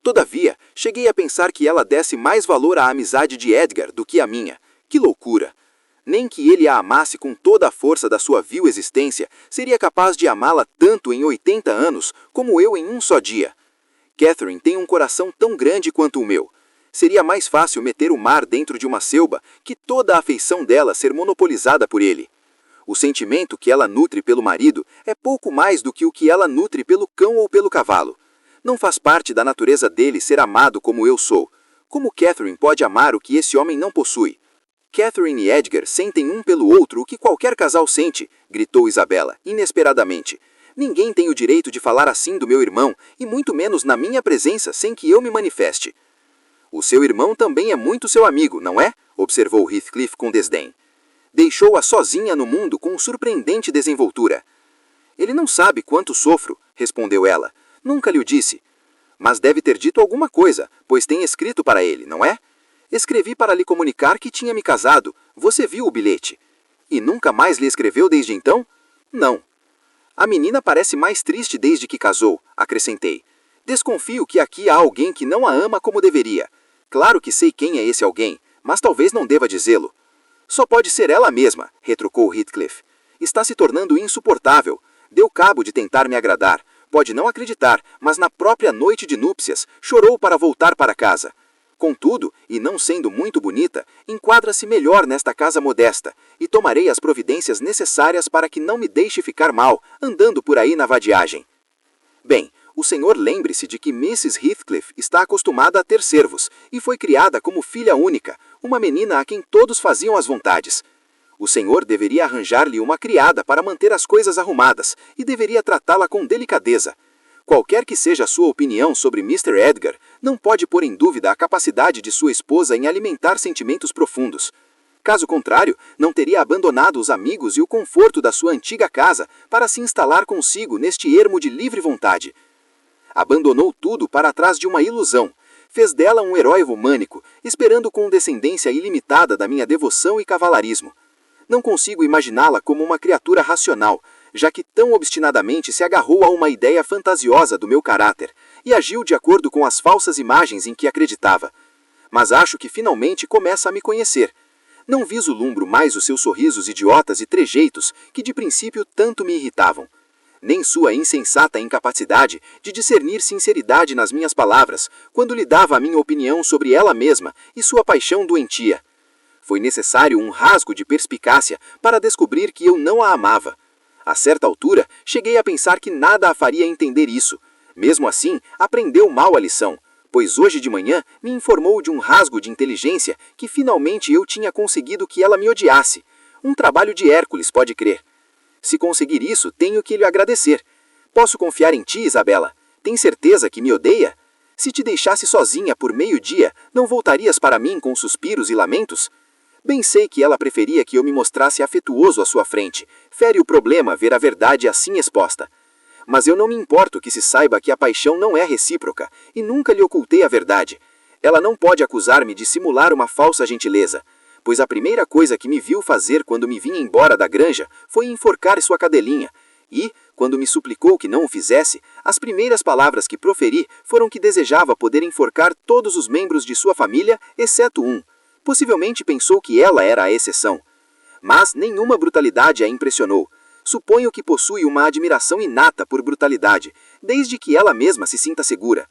Todavia, cheguei a pensar que ela desse mais valor à amizade de Edgar do que à minha. Que loucura! Nem que ele a amasse com toda a força da sua vil existência, seria capaz de amá-la tanto em 80 anos como eu em um só dia. Catherine tem um coração tão grande quanto o meu. Seria mais fácil meter o mar dentro de uma selva que toda a afeição dela ser monopolizada por ele. O sentimento que ela nutre pelo marido é pouco mais do que o que ela nutre pelo cão ou pelo cavalo. Não faz parte da natureza dele ser amado como eu sou. Como Catherine pode amar o que esse homem não possui? Catherine e Edgar sentem um pelo outro o que qualquer casal sente, gritou Isabela, inesperadamente. Ninguém tem o direito de falar assim do meu irmão, e muito menos na minha presença sem que eu me manifeste. O seu irmão também é muito seu amigo, não é? Observou Heathcliff com desdém. Deixou-a sozinha no mundo com surpreendente desenvoltura. Ele não sabe quanto sofro, respondeu ela. Nunca lhe o disse. Mas deve ter dito alguma coisa, pois tem escrito para ele, não é? Escrevi para lhe comunicar que tinha me casado. Você viu o bilhete. E nunca mais lhe escreveu desde então? Não. A menina parece mais triste desde que casou, acrescentei. Desconfio que aqui há alguém que não a ama como deveria. Claro que sei quem é esse alguém, mas talvez não deva dizê-lo. Só pode ser ela mesma, retrucou Heathcliff. Está se tornando insuportável. Deu cabo de tentar me agradar. Pode não acreditar, mas na própria noite de núpcias, chorou para voltar para casa. Contudo, e não sendo muito bonita, enquadra-se melhor nesta casa modesta, e tomarei as providências necessárias para que não me deixe ficar mal, andando por aí na vadiagem. Bem, o senhor lembre-se de que Mrs. Heathcliff está acostumada a ter servos, e foi criada como filha única, uma menina a quem todos faziam as vontades. O senhor deveria arranjar-lhe uma criada para manter as coisas arrumadas, e deveria tratá-la com delicadeza. Qualquer que seja a sua opinião sobre Mr. Edgar, não pode pôr em dúvida a capacidade de sua esposa em alimentar sentimentos profundos. Caso contrário, não teria abandonado os amigos e o conforto da sua antiga casa para se instalar consigo neste ermo de livre vontade. Abandonou tudo para trás de uma ilusão. Fez dela um herói românico, esperando com descendência ilimitada da minha devoção e cavalarismo. Não consigo imaginá-la como uma criatura racional, já que tão obstinadamente se agarrou a uma ideia fantasiosa do meu caráter e agiu de acordo com as falsas imagens em que acreditava. Mas acho que finalmente começa a me conhecer. Não vislumbro mais os seus sorrisos idiotas e trejeitos que de princípio tanto me irritavam. Nem sua insensata incapacidade de discernir sinceridade nas minhas palavras, quando lhe dava a minha opinião sobre ela mesma e sua paixão doentia. Foi necessário um rasgo de perspicácia para descobrir que eu não a amava. A certa altura, cheguei a pensar que nada a faria entender isso. Mesmo assim, aprendeu mal a lição, pois hoje de manhã me informou de um rasgo de inteligência que finalmente eu tinha conseguido que ela me odiasse. Um trabalho de Hércules, pode crer. Se conseguir isso, tenho que lhe agradecer. Posso confiar em ti, Isabela? Tem certeza que me odeia? Se te deixasse sozinha por meio-dia, não voltarias para mim com suspiros e lamentos? Bem sei que ela preferia que eu me mostrasse afetuoso à sua frente. Fere o problema ver a verdade assim exposta. Mas eu não me importo que se saiba que a paixão não é recíproca, e nunca lhe ocultei a verdade. Ela não pode acusar-me de simular uma falsa gentileza, pois a primeira coisa que me viu fazer quando me vinha embora da granja foi enforcar sua cadelinha, e, quando me suplicou que não o fizesse, as primeiras palavras que proferi foram que desejava poder enforcar todos os membros de sua família, exceto um. Possivelmente pensou que ela era a exceção. Mas nenhuma brutalidade a impressionou. Suponho que possui uma admiração inata por brutalidade, desde que ela mesma se sinta segura.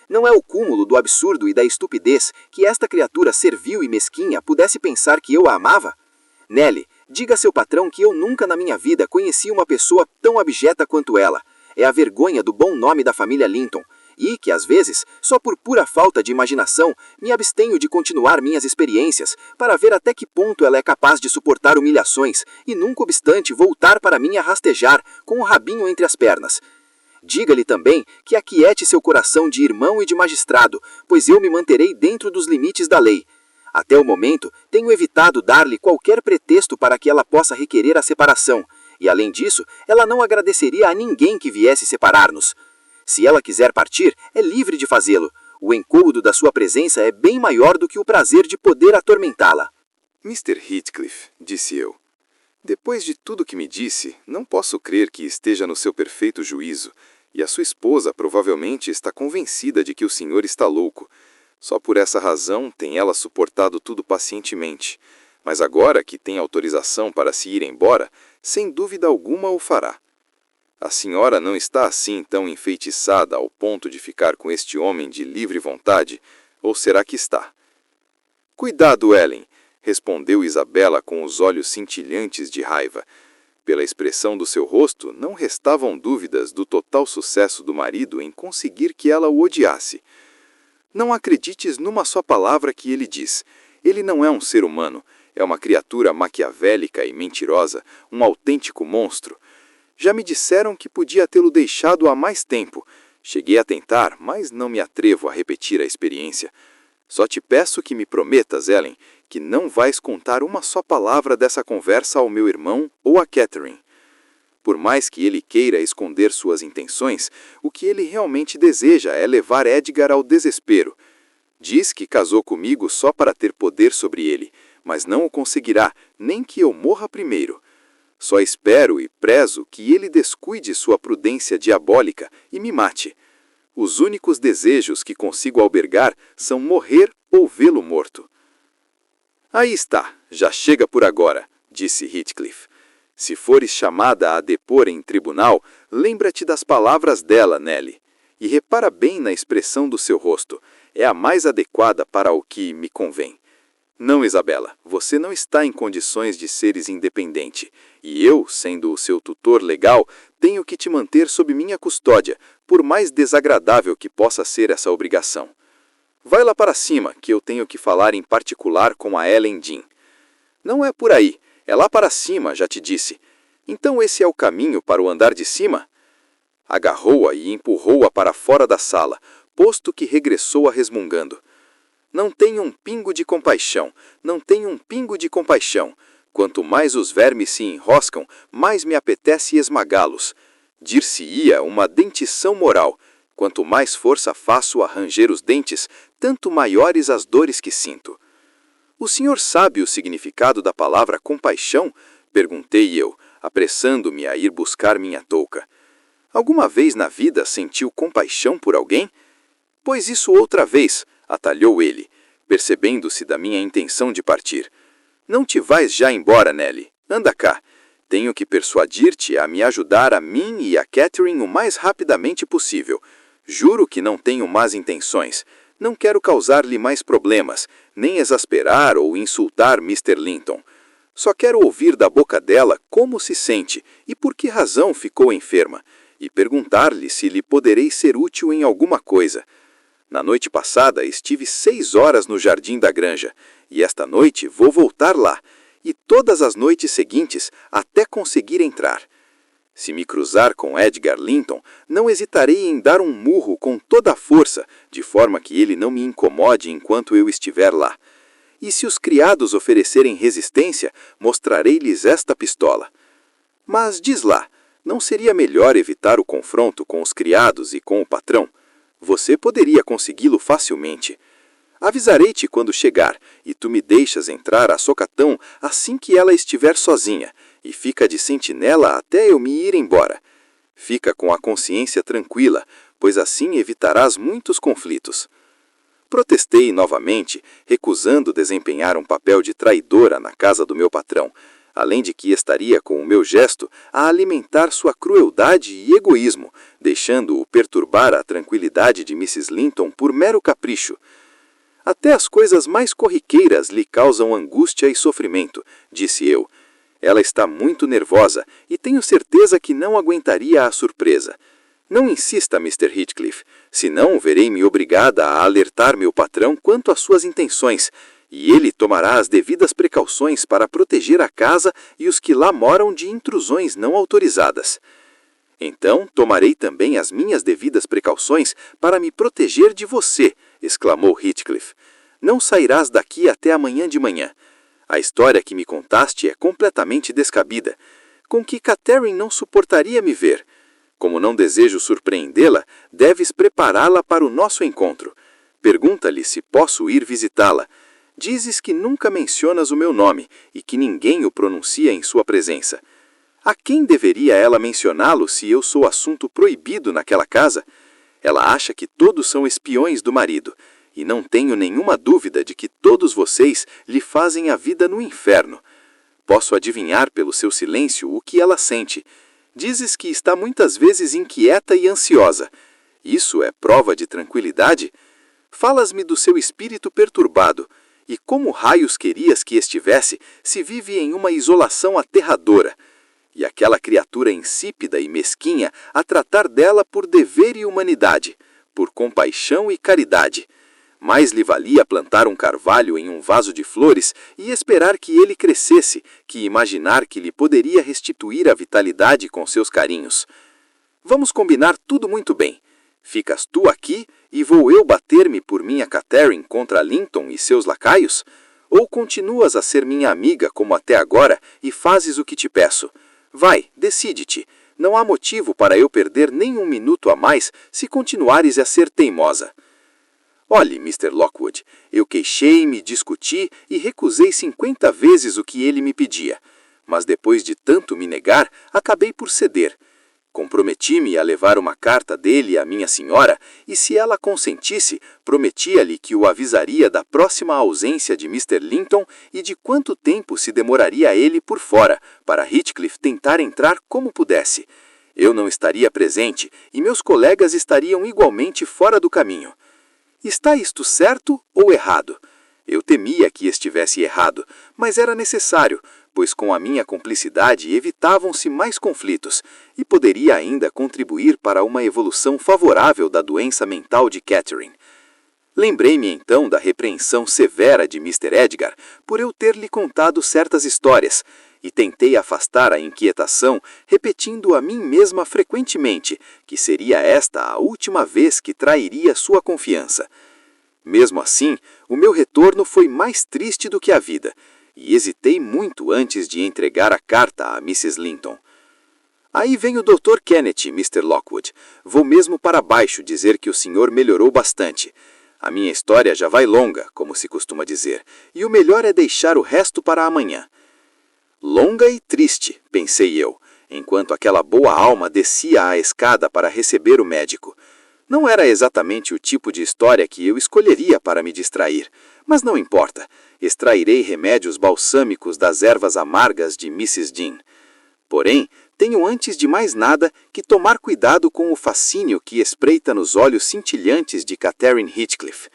Não é o cúmulo do absurdo e da estupidez que esta criatura servil e mesquinha pudesse pensar que eu a amava? Nelly, diga a seu patrão que eu nunca na minha vida conheci uma pessoa tão abjeta quanto ela. É a vergonha do bom nome da família Linton, e que, às vezes, só por pura falta de imaginação, me abstenho de continuar minhas experiências para ver até que ponto ela é capaz de suportar humilhações e, nunca obstante, voltar para mim a rastejar, com o rabinho entre as pernas. Diga-lhe também que aquiete seu coração de irmão e de magistrado, pois eu me manterei dentro dos limites da lei. Até o momento, tenho evitado dar-lhe qualquer pretexto para que ela possa requerer a separação, e, além disso, ela não agradeceria a ninguém que viesse separar-nos. Se ela quiser partir, é livre de fazê-lo. O incômodo da sua presença é bem maior do que o prazer de poder atormentá-la. Mr. Heathcliff, disse eu, depois de tudo que me disse, não posso crer que esteja no seu perfeito juízo, e a sua esposa provavelmente está convencida de que o senhor está louco. Só por essa razão tem ela suportado tudo pacientemente. Mas agora que tem autorização para se ir embora, sem dúvida alguma o fará. A senhora não está assim tão enfeitiçada ao ponto de ficar com este homem de livre vontade, ou será que está? Cuidado, Ellen, respondeu Isabela com os olhos cintilhantes de raiva. Pela expressão do seu rosto, não restavam dúvidas do total sucesso do marido em conseguir que ela o odiasse. Não acredites numa só palavra que ele diz. Ele não é um ser humano, é uma criatura maquiavélica e mentirosa, um autêntico monstro. Já me disseram que podia tê-lo deixado há mais tempo. Cheguei a tentar, mas não me atrevo a repetir a experiência. Só te peço que me prometas, Ellen, que não vais contar uma só palavra dessa conversa ao meu irmão ou a Catherine. Por mais que ele queira esconder suas intenções, o que ele realmente deseja é levar Edgar ao desespero. Diz que casou comigo só para ter poder sobre ele, mas não o conseguirá, nem que eu morra primeiro. Só espero e prezo que ele descuide sua prudência diabólica e me mate. Os únicos desejos que consigo albergar são morrer ou vê-lo morto. Aí está, já chega por agora, disse Heathcliff. Se fores chamada a depor em tribunal, lembra-te das palavras dela, Nelly. E repara bem na expressão do seu rosto. É a mais adequada para o que me convém. Não, Isabela, você não está em condições de seres independente, e eu, sendo o seu tutor legal, tenho que te manter sob minha custódia, por mais desagradável que possa ser essa obrigação. Vai lá para cima, que eu tenho que falar em particular com a Ellen Dean. Não é por aí, é lá para cima, já te disse. Então esse é o caminho para o andar de cima? Agarrou-a e empurrou-a para fora da sala, posto que regressou a resmungando. Não tenho um pingo de compaixão, não tenho um pingo de compaixão. Quanto mais os vermes se enroscam, mais me apetece esmagá-los. Dir-se-ia uma dentição moral. Quanto mais força faço a ranger os dentes, tanto maiores as dores que sinto. O senhor sabe o significado da palavra compaixão? Perguntei eu, apressando-me a ir buscar minha touca. Alguma vez na vida sentiu compaixão por alguém? Pois isso outra vez, atalhou ele, percebendo-se da minha intenção de partir. Não te vais já embora, Nelly. Anda cá. Tenho que persuadir-te a me ajudar a mim e a Catherine o mais rapidamente possível. Juro que não tenho más intenções. Não quero causar-lhe mais problemas, nem exasperar ou insultar Mr. Linton. Só quero ouvir da boca dela como se sente e por que razão ficou enferma, e perguntar-lhe se lhe poderei ser útil em alguma coisa. Na noite passada estive 6 horas no jardim da granja, e esta noite vou voltar lá, e todas as noites seguintes até conseguir entrar. Se me cruzar com Edgar Linton, não hesitarei em dar um murro com toda a força, de forma que ele não me incomode enquanto eu estiver lá. E se os criados oferecerem resistência, mostrarei-lhes esta pistola. Mas diz lá, não seria melhor evitar o confronto com os criados e com o patrão? Você poderia consegui-lo facilmente. Avisarei-te quando chegar, e tu me deixas entrar a socatão assim que ela estiver sozinha, e fica de sentinela até eu me ir embora. Fica com a consciência tranquila, pois assim evitarás muitos conflitos. Protestei novamente, recusando desempenhar um papel de traidora na casa do meu patrão, além de que estaria com o meu gesto a alimentar sua crueldade e egoísmo, deixando-o perturbar a tranquilidade de Mrs. Linton por mero capricho. Até as coisas mais corriqueiras lhe causam angústia e sofrimento, disse eu. Ela está muito nervosa e tenho certeza que não aguentaria a surpresa. Não insista, Mr. Heathcliff, senão verei-me obrigada a alertar meu patrão quanto às suas intenções, e ele tomará as devidas precauções para proteger a casa e os que lá moram de intrusões não autorizadas. Então tomarei também as minhas devidas precauções para me proteger de você, exclamou Heathcliff. Não sairás daqui até amanhã de manhã. A história que me contaste é completamente descabida. Com que Catherine não suportaria me ver? Como não desejo surpreendê-la, deves prepará-la para o nosso encontro. Pergunta-lhe se posso ir visitá-la. Dizes que nunca mencionas o meu nome e que ninguém o pronuncia em sua presença. A quem deveria ela mencioná-lo se eu sou assunto proibido naquela casa? Ela acha que todos são espiões do marido, e não tenho nenhuma dúvida de que todos vocês lhe fazem a vida no inferno. Posso adivinhar pelo seu silêncio o que ela sente. Dizes que está muitas vezes inquieta e ansiosa. Isso é prova de tranquilidade? Falas-me do seu espírito perturbado. E como raios querias que estivesse se vive em uma isolação aterradora? E aquela criatura insípida e mesquinha a tratar dela por dever e humanidade, por compaixão e caridade. Mais lhe valia plantar um carvalho em um vaso de flores e esperar que ele crescesse, que imaginar que lhe poderia restituir a vitalidade com seus carinhos. Vamos combinar tudo muito bem. Ficas tu aqui e vou eu bater-me por minha Catherine contra Linton e seus lacaios? Ou continuas a ser minha amiga como até agora e fazes o que te peço? Vai, decide-te. Não há motivo para eu perder nem um minuto a mais se continuares a ser teimosa. Olhe, Mr. Lockwood, eu queixei-me, discuti e recusei 50 vezes o que ele me pedia. Mas depois de tanto me negar, acabei por ceder. Comprometi-me a levar uma carta dele à minha senhora e, se ela consentisse, prometia-lhe que o avisaria da próxima ausência de Mr. Linton e de quanto tempo se demoraria ele por fora, para Heathcliff tentar entrar como pudesse. Eu não estaria presente e meus colegas estariam igualmente fora do caminho. Está isto certo ou errado? Eu temia que estivesse errado, mas era necessário, pois com a minha cumplicidade evitavam-se mais conflitos e poderia ainda contribuir para uma evolução favorável da doença mental de Catherine. Lembrei-me então da repreensão severa de Mr. Edgar por eu ter lhe contado certas histórias e tentei afastar a inquietação, repetindo a mim mesma frequentemente que seria esta a última vez que trairia sua confiança. Mesmo assim, o meu retorno foi mais triste do que a vida, e hesitei muito antes de entregar a carta a Mrs. Linton. Aí vem o Dr. Kenneth, Mr. Lockwood. Vou mesmo para baixo dizer que o senhor melhorou bastante. A minha história já vai longa, como se costuma dizer, e o melhor é deixar o resto para amanhã. Longa e triste, pensei eu, enquanto aquela boa alma descia a escada para receber o médico. Não era exatamente o tipo de história que eu escolheria para me distrair, mas não importa. Extrairei remédios balsâmicos das ervas amargas de Mrs. Dean. Porém, tenho antes de mais nada que tomar cuidado com o fascínio que espreita nos olhos cintilhantes de Catherine Heathcliff.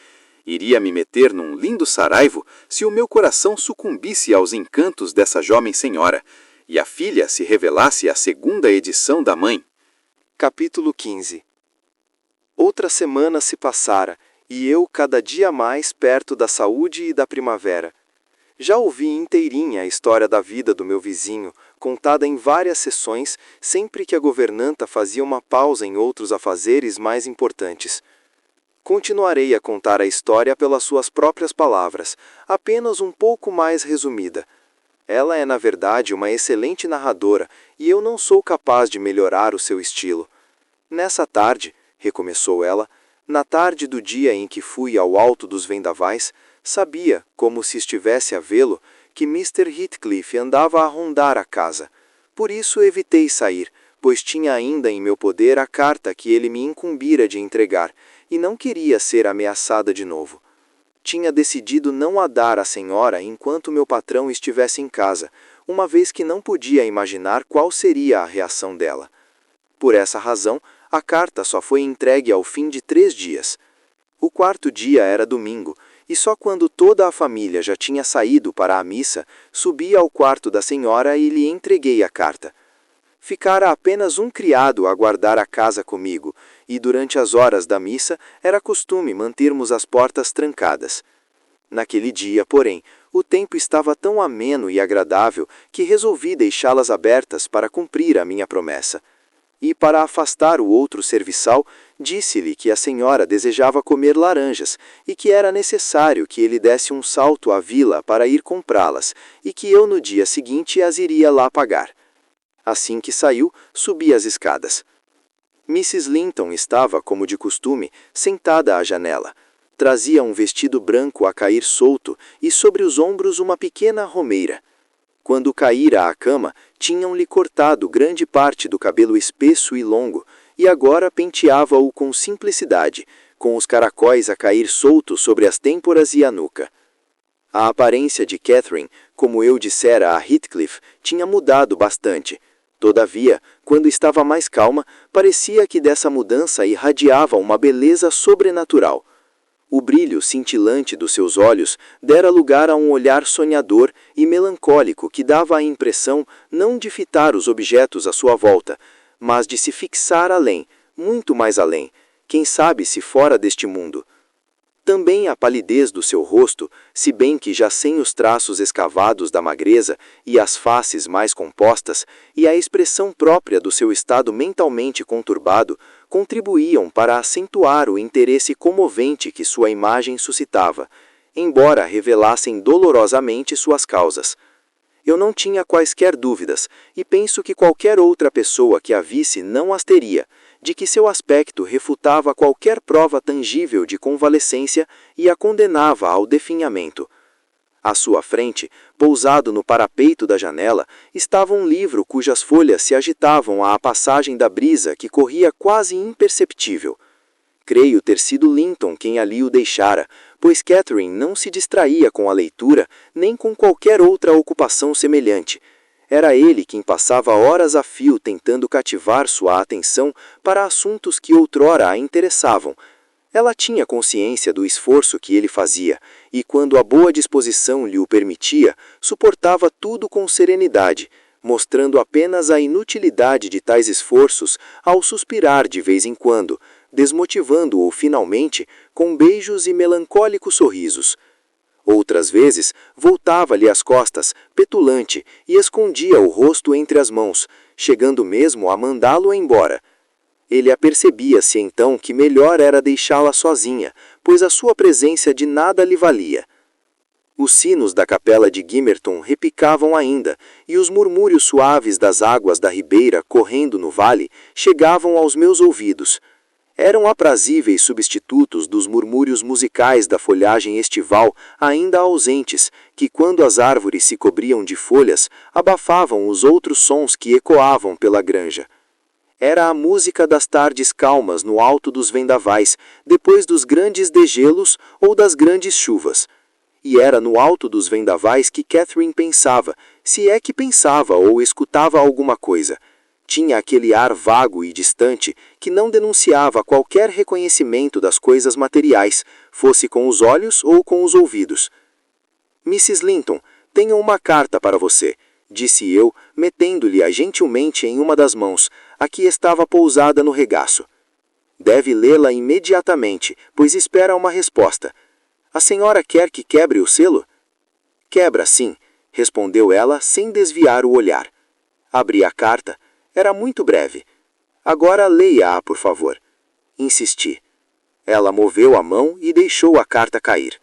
Iria me meter num lindo saraivo se o meu coração sucumbisse aos encantos dessa jovem senhora, e a filha se revelasse a segunda edição da mãe. Capítulo 15. Outra semana se passara, e eu cada dia mais perto da saúde e da primavera. Já ouvi inteirinha a história da vida do meu vizinho, contada em várias sessões, sempre que a governanta fazia uma pausa em outros afazeres mais importantes. Continuarei a contar a história pelas suas próprias palavras, apenas um pouco mais resumida. Ela é, na verdade, uma excelente narradora, e eu não sou capaz de melhorar o seu estilo. Nessa tarde, recomeçou ela, na tarde do dia em que fui ao alto dos vendavais, sabia, como se estivesse a vê-lo, que Mr. Heathcliff andava a rondar a casa. Por isso evitei sair, pois tinha ainda em meu poder a carta que ele me incumbira de entregar, e não queria ser ameaçada de novo. Tinha decidido não a dar à senhora enquanto meu patrão estivesse em casa, uma vez que não podia imaginar qual seria a reação dela. Por essa razão, a carta só foi entregue ao fim de 3 dias. O 4º dia era domingo, e só quando toda a família já tinha saído para a missa, subi ao quarto da senhora e lhe entreguei a carta. Ficara apenas um criado a guardar a casa comigo, e durante as horas da missa era costume mantermos as portas trancadas. Naquele dia, porém, o tempo estava tão ameno e agradável que resolvi deixá-las abertas para cumprir a minha promessa. E, para afastar o outro serviçal, disse-lhe que a senhora desejava comer laranjas e que era necessário que ele desse um salto à vila para ir comprá-las e que eu no dia seguinte as iria lá pagar. Assim que saiu, subi as escadas. Mrs. Linton estava, como de costume, sentada à janela. Trazia um vestido branco a cair solto e sobre os ombros uma pequena romeira. Quando caíra à cama, tinham-lhe cortado grande parte do cabelo espesso e longo, e agora penteava-o com simplicidade, com os caracóis a cair soltos sobre as têmporas e a nuca. A aparência de Catherine, como eu dissera a Heathcliff, tinha mudado bastante. Todavia, quando estava mais calma, parecia que dessa mudança irradiava uma beleza sobrenatural. O brilho cintilante dos seus olhos dera lugar a um olhar sonhador e melancólico que dava a impressão não de fitar os objetos à sua volta, mas de se fixar além, muito mais além, quem sabe se fora deste mundo. Também a palidez do seu rosto, se bem que já sem os traços escavados da magreza e as faces mais compostas, e a expressão própria do seu estado mentalmente conturbado, contribuíam para acentuar o interesse comovente que sua imagem suscitava, embora revelassem dolorosamente suas causas. Eu não tinha quaisquer dúvidas, e penso que qualquer outra pessoa que a visse não as teria, de que seu aspecto refutava qualquer prova tangível de convalescência e a condenava ao definhamento. À sua frente, pousado no parapeito da janela, estava um livro cujas folhas se agitavam à passagem da brisa que corria quase imperceptível. Creio ter sido Linton quem ali o deixara, pois Catherine não se distraía com a leitura nem com qualquer outra ocupação semelhante. Era ele quem passava horas a fio tentando cativar sua atenção para assuntos que outrora a interessavam. Ela tinha consciência do esforço que ele fazia, e quando a boa disposição lhe o permitia, suportava tudo com serenidade, mostrando apenas a inutilidade de tais esforços ao suspirar de vez em quando, desmotivando-o finalmente com beijos e melancólicos sorrisos. Outras vezes, voltava-lhe as costas, petulante, e escondia o rosto entre as mãos, chegando mesmo a mandá-lo embora. Ele apercebia-se então que melhor era deixá-la sozinha, pois a sua presença de nada lhe valia. Os sinos da capela de Gimmerton repicavam ainda, e os murmúrios suaves das águas da ribeira correndo no vale chegavam aos meus ouvidos. Eram aprazíveis substitutos dos murmúrios musicais da folhagem estival ainda ausentes, que quando as árvores se cobriam de folhas, abafavam os outros sons que ecoavam pela granja. Era a música das tardes calmas no alto dos vendavais, depois dos grandes degelos ou das grandes chuvas. E era no alto dos vendavais que Catherine pensava, se é que pensava ou escutava alguma coisa. Tinha aquele ar vago e distante que não denunciava qualquer reconhecimento das coisas materiais, fosse com os olhos ou com os ouvidos. Mrs. Linton, tenho uma carta para você, disse eu, metendo-lhe-a gentilmente em uma das mãos, a que estava pousada no regaço. Deve lê-la imediatamente, pois espera uma resposta. A senhora quer que quebre o selo? Quebra, sim, respondeu ela sem desviar o olhar. Abri a carta. Era muito breve. Agora leia-a, por favor. Insisti. Ela moveu a mão e deixou a carta cair.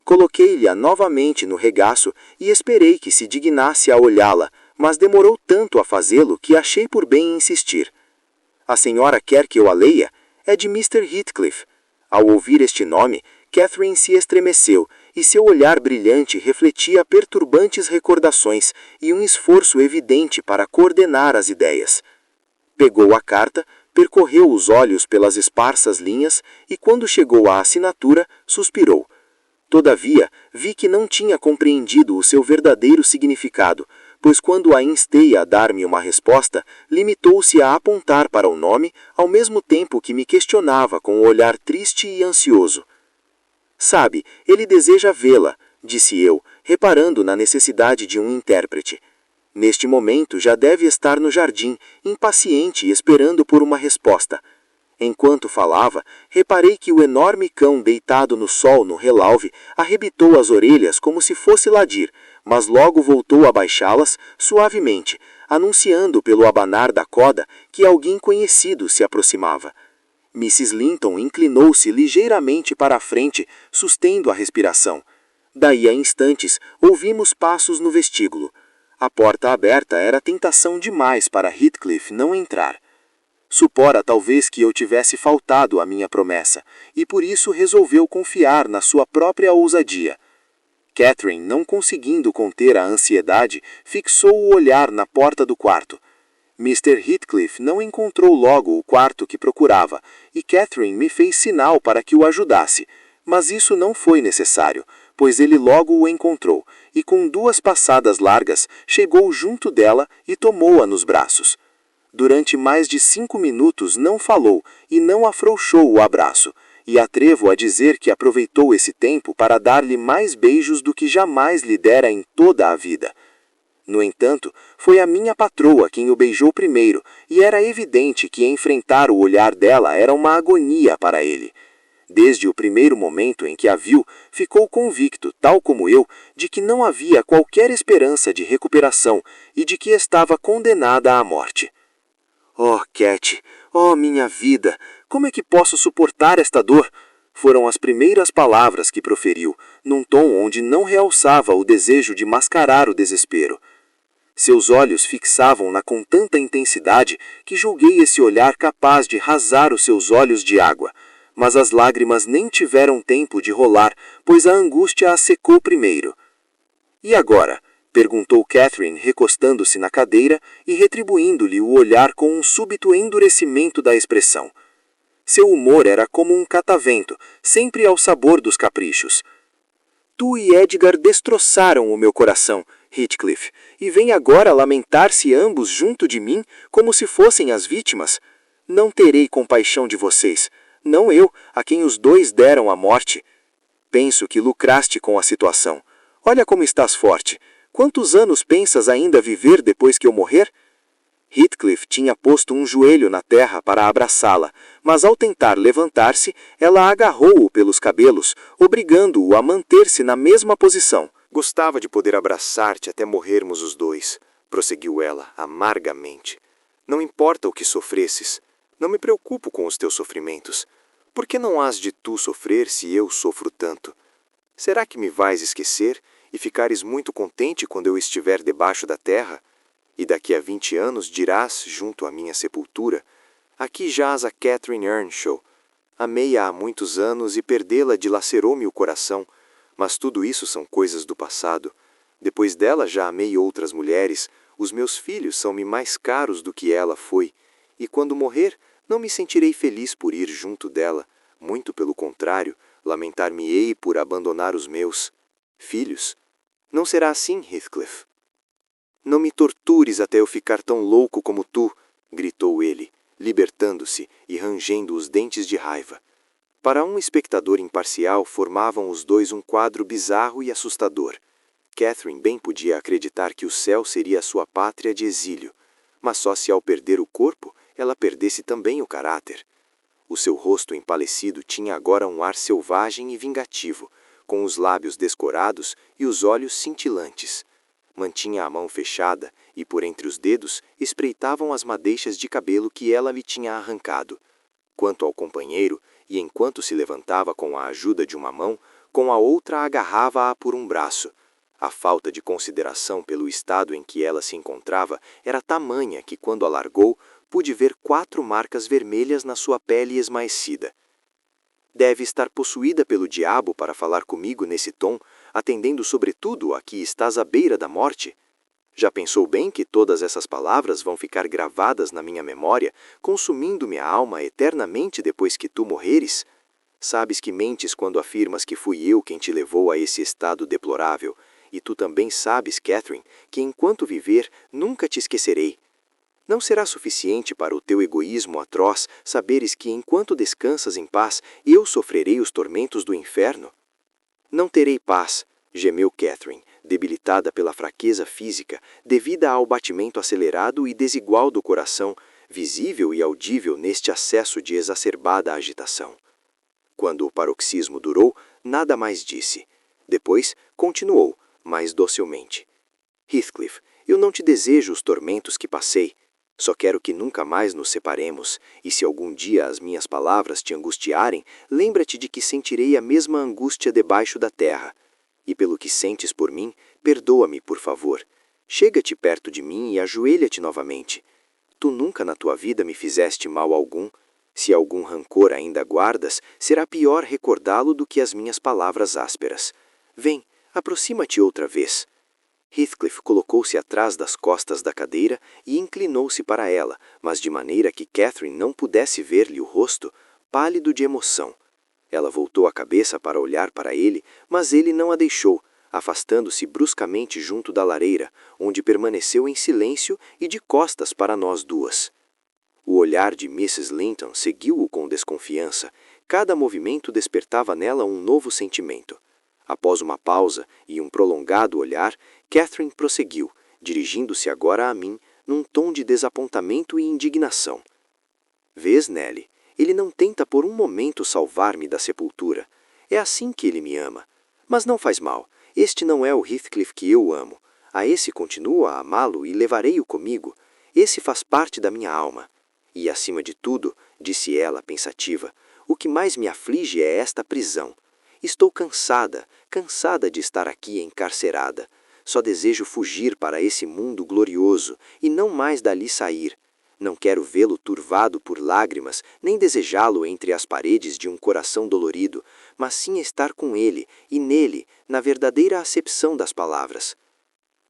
Coloquei-lhe-a novamente no regaço e esperei que se dignasse a olhá-la, mas demorou tanto a fazê-lo que achei por bem insistir. A senhora quer que eu a leia? É de Mr. Heathcliff. Ao ouvir este nome, Catherine se estremeceu e seu olhar brilhante refletia perturbantes recordações e um esforço evidente para coordenar as ideias. Pegou a carta, percorreu os olhos pelas esparsas linhas e, quando chegou à assinatura, suspirou. Todavia, vi que não tinha compreendido o seu verdadeiro significado, pois quando a instei a dar-me uma resposta, limitou-se a apontar para o nome, ao mesmo tempo que me questionava com um olhar triste e ansioso. Sabe, ele deseja vê-la, disse eu, reparando na necessidade de um intérprete. Neste momento já deve estar no jardim, impaciente e esperando por uma resposta. Enquanto falava, reparei que o enorme cão deitado no sol no relauve arrebitou as orelhas como se fosse ladir, mas logo voltou a baixá-las suavemente, anunciando pelo abanar da coda que alguém conhecido se aproximava. Mrs. Linton inclinou-se ligeiramente para a frente, sustendo a respiração. Daí a instantes, ouvimos passos no vestíbulo. A porta aberta era tentação demais para Heathcliff não entrar. Supora talvez que eu tivesse faltado à minha promessa, e por isso resolveu confiar na sua própria ousadia. Catherine, não conseguindo conter a ansiedade, fixou o olhar na porta do quarto. Mr. Heathcliff não encontrou logo o quarto que procurava, e Catherine me fez sinal para que o ajudasse, mas isso não foi necessário, pois ele logo o encontrou, e com 2 passadas largas chegou junto dela e tomou-a nos braços. Durante mais de 5 minutos não falou e não afrouxou o abraço, e atrevo a dizer que aproveitou esse tempo para dar-lhe mais beijos do que jamais lhe dera em toda a vida. No entanto, foi a minha patroa quem o beijou primeiro, e era evidente que enfrentar o olhar dela era uma agonia para ele. Desde o primeiro momento em que a viu, ficou convicto, tal como eu, de que não havia qualquer esperança de recuperação e de que estava condenada à morte. Oh, Cat, oh, minha vida, como é que posso suportar esta dor? Foram as primeiras palavras que proferiu, num tom onde não realçava o desejo de mascarar o desespero. Seus olhos fixavam-na com tanta intensidade que julguei esse olhar capaz de rasar os seus olhos de água, mas as lágrimas nem tiveram tempo de rolar, pois a angústia as secou primeiro. E agora? Perguntou Catherine, recostando-se na cadeira e retribuindo-lhe o olhar com um súbito endurecimento da expressão. Seu humor era como um catavento, sempre ao sabor dos caprichos. Tu e Edgar destroçaram o meu coração, Heathcliff, e vem agora lamentar-se ambos junto de mim como se fossem as vítimas. Não terei compaixão de vocês, não eu, a quem os 2 deram a morte. Penso que lucraste com a situação. Olha como estás forte. Quantos anos pensas ainda viver depois que eu morrer? Heathcliff tinha posto um joelho na terra para abraçá-la, mas ao tentar levantar-se, ela agarrou-o pelos cabelos, obrigando-o a manter-se na mesma posição. Gostava de poder abraçar-te até morrermos os 2, prosseguiu ela, amargamente. Não importa o que sofresses, não me preocupo com os teus sofrimentos. Por que não hás de tu sofrer se eu sofro tanto? Será que me vais esquecer e ficares muito contente quando eu estiver debaixo da terra? E daqui a 20 anos dirás, junto à minha sepultura, aqui jaz a Catherine Earnshaw. Amei-a há muitos anos e perdê-la dilacerou-me o coração, mas tudo isso são coisas do passado. Depois dela já amei outras mulheres, os meus filhos são-me mais caros do que ela foi, e quando morrer, não me sentirei feliz por ir junto dela, muito pelo contrário, lamentar-me-ei por abandonar os meus filhos. Não será assim, Heathcliff? Não me tortures até eu ficar tão louco como tu, gritou ele, libertando-se e rangendo os dentes de raiva. Para um espectador imparcial, formavam os dois um quadro bizarro e assustador. Catherine bem podia acreditar que o céu seria a sua pátria de exílio, mas só se ao perder o corpo, ela perdesse também o caráter. O seu rosto empalecido tinha agora um ar selvagem e vingativo, com os lábios descorados e os olhos cintilantes. Mantinha a mão fechada e, por entre os dedos, espreitavam as madeixas de cabelo que ela lhe tinha arrancado. Quanto ao companheiro, e enquanto se levantava com a ajuda de uma mão, com a outra agarrava-a por um braço. A falta de consideração pelo estado em que ela se encontrava era tamanha que, quando a largou, pude ver 4 marcas vermelhas na sua pele esmaecida. Deve estar possuída pelo diabo para falar comigo nesse tom, atendendo sobretudo a que estás à beira da morte? Já pensou bem que todas essas palavras vão ficar gravadas na minha memória, consumindo-me a alma eternamente depois que tu morreres? Sabes que mentes quando afirmas que fui eu quem te levou a esse estado deplorável, e tu também sabes, Catherine, que enquanto viver nunca te esquecerei. Não será suficiente para o teu egoísmo atroz saberes que enquanto descansas em paz, eu sofrerei os tormentos do inferno? Não terei paz, gemeu Catherine, debilitada pela fraqueza física, devida ao batimento acelerado e desigual do coração, visível e audível neste acesso de exacerbada agitação. Quando o paroxismo durou, nada mais disse. Depois, continuou, mais docilmente. Heathcliff, eu não te desejo os tormentos que passei. Só quero que nunca mais nos separemos, e se algum dia as minhas palavras te angustiarem, lembra-te de que sentirei a mesma angústia debaixo da terra. E pelo que sentes por mim, perdoa-me, por favor. Chega-te perto de mim e ajoelha-te novamente. Tu nunca na tua vida me fizeste mal algum. Se algum rancor ainda guardas, será pior recordá-lo do que as minhas palavras ásperas. Vem, aproxima-te outra vez. Heathcliff colocou-se atrás das costas da cadeira e inclinou-se para ela, mas de maneira que Catherine não pudesse ver-lhe o rosto, pálido de emoção. Ela voltou a cabeça para olhar para ele, mas ele não a deixou, afastando-se bruscamente junto da lareira, onde permaneceu em silêncio e de costas para nós duas. O olhar de Mrs. Linton seguiu-o com desconfiança. Cada movimento despertava nela um novo sentimento. Após uma pausa e um prolongado olhar, Catherine prosseguiu, dirigindo-se agora a mim, num tom de desapontamento e indignação. Vês, Nelly, ele não tenta por um momento salvar-me da sepultura. É assim que ele me ama. Mas não faz mal, este não é o Heathcliff que eu amo. A esse continuo a amá-lo e levarei-o comigo. Esse faz parte da minha alma. E, acima de tudo, disse ela, pensativa, o que mais me aflige é esta prisão. Estou cansada de estar aqui encarcerada. Só desejo fugir para esse mundo glorioso e não mais dali sair. Não quero vê-lo turvado por lágrimas, nem desejá-lo entre as paredes de um coração dolorido, mas sim estar com ele e nele, na verdadeira acepção das palavras.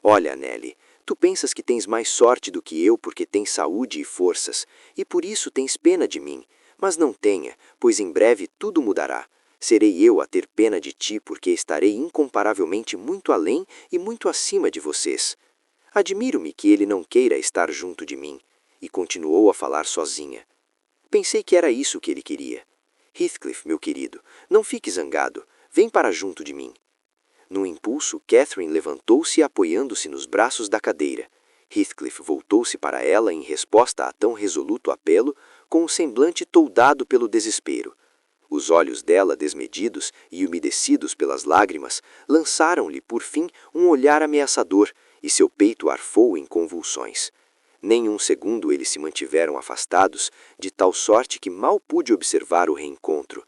Olha, Nelly, tu pensas que tens mais sorte do que eu porque tens saúde e forças, e por isso tens pena de mim, mas não tenha, pois em breve tudo mudará. Serei eu a ter pena de ti porque estarei incomparavelmente muito além e muito acima de vocês. Admiro-me que ele não queira estar junto de mim. E continuou a falar sozinha. Pensei que era isso que ele queria. Heathcliff, meu querido, não fique zangado. Vem para junto de mim. Num impulso, Catherine levantou-se apoiando-se nos braços da cadeira. Heathcliff voltou-se para ela em resposta a tão resoluto apelo, com um semblante toldado pelo desespero. Os olhos dela, desmedidos e umedecidos pelas lágrimas, lançaram-lhe, por fim, um olhar ameaçador, e seu peito arfou em convulsões. Nem um segundo eles se mantiveram afastados, de tal sorte que mal pude observar o reencontro.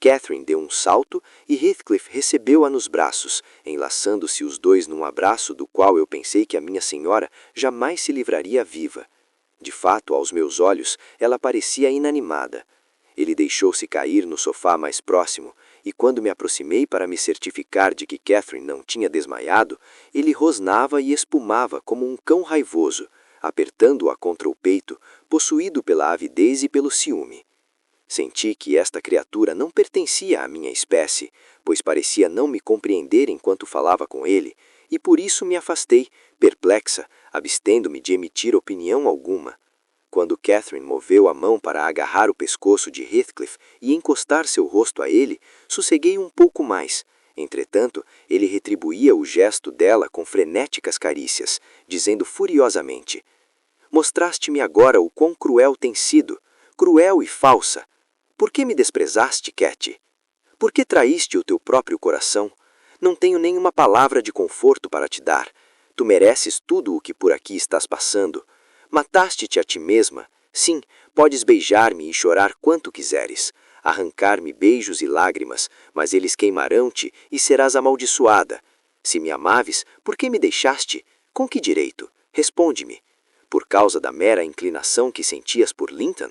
Catherine deu um salto e Heathcliff recebeu-a nos braços, enlaçando-se os dois num abraço do qual eu pensei que a minha senhora jamais se livraria viva. De fato, aos meus olhos, ela parecia inanimada. Ele deixou-se cair no sofá mais próximo, e quando me aproximei para me certificar de que Catherine não tinha desmaiado, ele rosnava e espumava como um cão raivoso, apertando-a contra o peito, possuído pela avidez e pelo ciúme. Senti que esta criatura não pertencia à minha espécie, pois parecia não me compreender enquanto falava com ele, e por isso me afastei, perplexa, abstendo-me de emitir opinião alguma. Quando Catherine moveu a mão para agarrar o pescoço de Heathcliff e encostar seu rosto a ele, sosseguei um pouco mais. Entretanto, ele retribuía o gesto dela com frenéticas carícias, dizendo furiosamente: "Mostraste-me agora o quão cruel tem sido, cruel e falsa. Por que me desprezaste, Cat? Por que traíste o teu próprio coração? Não tenho nenhuma palavra de conforto para te dar. Tu mereces tudo o que por aqui estás passando. Mataste-te a ti mesma. Sim, podes beijar-me e chorar quanto quiseres, arrancar-me beijos e lágrimas, mas eles queimarão-te e serás amaldiçoada. Se me amaves, por que me deixaste? Com que direito? Responde-me. Por causa da mera inclinação que sentias por Linton?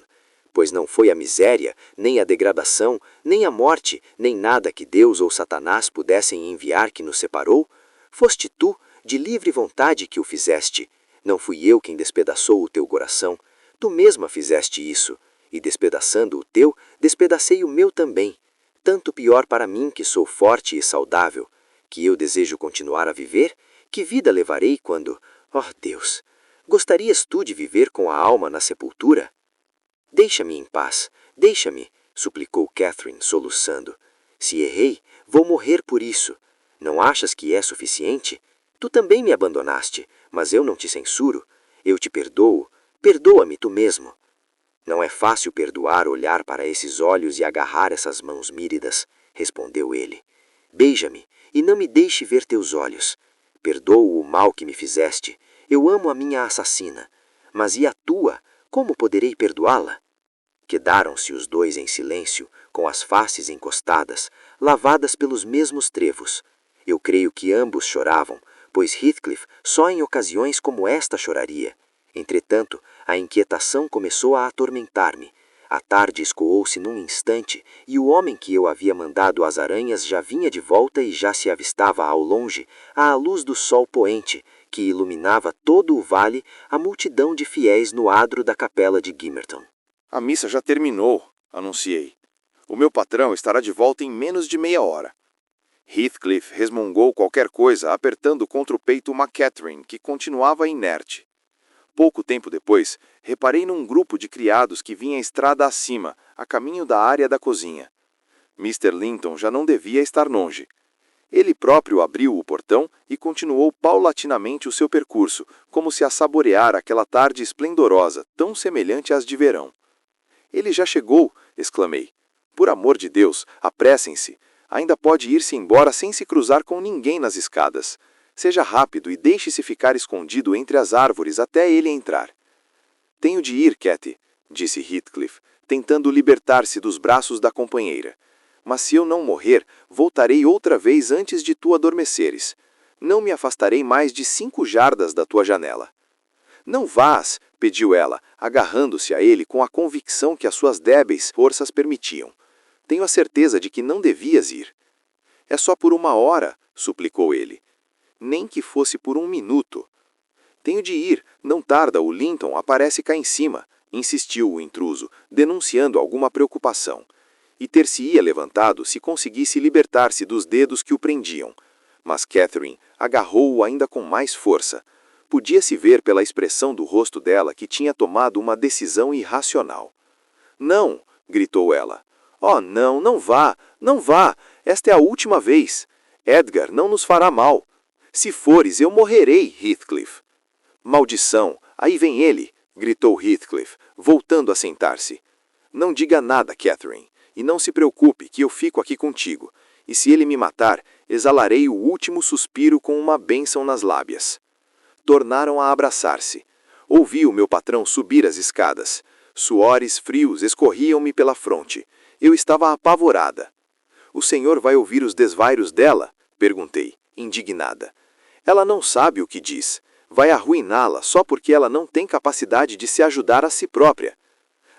Pois não foi a miséria, nem a degradação, nem a morte, nem nada que Deus ou Satanás pudessem enviar que nos separou? Foste tu, de livre vontade, que o fizeste. Não fui eu quem despedaçou o teu coração. Tu mesma fizeste isso, e despedaçando o teu, despedacei o meu também. Tanto pior para mim, que sou forte e saudável. Que eu desejo continuar a viver? Que vida levarei quando... Oh, Deus! Gostarias tu de viver com a alma na sepultura? Deixa-me em paz, deixa-me, suplicou Catherine, soluçando. Se errei, vou morrer por isso. Não achas que é suficiente? Tu também me abandonaste, mas eu não te censuro. Eu te perdoo. Perdoa-me tu mesmo. Não é fácil perdoar olhar para esses olhos e agarrar essas mãos míridas, respondeu ele. Beija-me e não me deixe ver teus olhos. Perdoo o mal que me fizeste. Eu amo a minha assassina. Mas e a tua? Como poderei perdoá-la? Quedaram-se os dois em silêncio, com as faces encostadas, lavadas pelos mesmos trevos. Eu creio que ambos choravam, pois Heathcliff só em ocasiões como esta choraria. Entretanto, a inquietação começou a atormentar-me. A tarde escoou-se num instante, e o homem que eu havia mandado às aranhas já vinha de volta e já se avistava ao longe, à luz do sol poente, que iluminava todo o vale, a multidão de fiéis no adro da capela de Gimmerton. A missa já terminou, anunciei. O meu patrão estará de volta em menos de meia hora. Heathcliff resmungou qualquer coisa, apertando contra o peito uma Catherine, que continuava inerte. Pouco tempo depois, reparei num grupo de criados que vinha estrada acima, a caminho da área da cozinha. Mr. Linton já não devia estar longe. Ele próprio abriu o portão e continuou paulatinamente o seu percurso, como se a saborear aquela tarde esplendorosa, tão semelhante às de verão. Ele já chegou, exclamei. Por amor de Deus, apressem-se. Ainda pode ir-se embora sem se cruzar com ninguém nas escadas. Seja rápido e deixe-se ficar escondido entre as árvores até ele entrar. Tenho de ir, Cathy, disse Heathcliff, tentando libertar-se dos braços da companheira. Mas se eu não morrer, voltarei outra vez antes de tu adormeceres. Não me afastarei mais de 5 jardas da tua janela. Não vás, pediu ela, agarrando-se a ele com a convicção que as suas débeis forças permitiam. Tenho a certeza de que não devias ir. É só por 1 hora, suplicou ele. Nem que fosse por 1 minuto. Tenho de ir, não tarda, o Linton aparece cá em cima, insistiu o intruso, denunciando alguma preocupação. E ter-se-ia levantado se conseguisse libertar-se dos dedos que o prendiam. Mas Catherine agarrou-o ainda com mais força. Podia-se ver pela expressão do rosto dela que tinha tomado uma decisão irracional. Não, gritou ela. Oh, não, não vá, não vá. Esta é a última vez. Edgar não nos fará mal. Se fores, eu morrerei, Heathcliff. Maldição, aí vem ele, gritou Heathcliff, voltando a sentar-se. Não diga nada, Catherine, e não se preocupe que eu fico aqui contigo, e se ele me matar, exalarei o último suspiro com uma bênção nas lábias. Tornaram a abraçar-se. Ouvi o meu patrão subir as escadas. Suores frios escorriam-me pela fronte. Eu estava apavorada. O senhor vai ouvir os desvairos dela? Perguntei, indignada. Ela não sabe o que diz. Vai arruiná-la só porque ela não tem capacidade de se ajudar a si própria.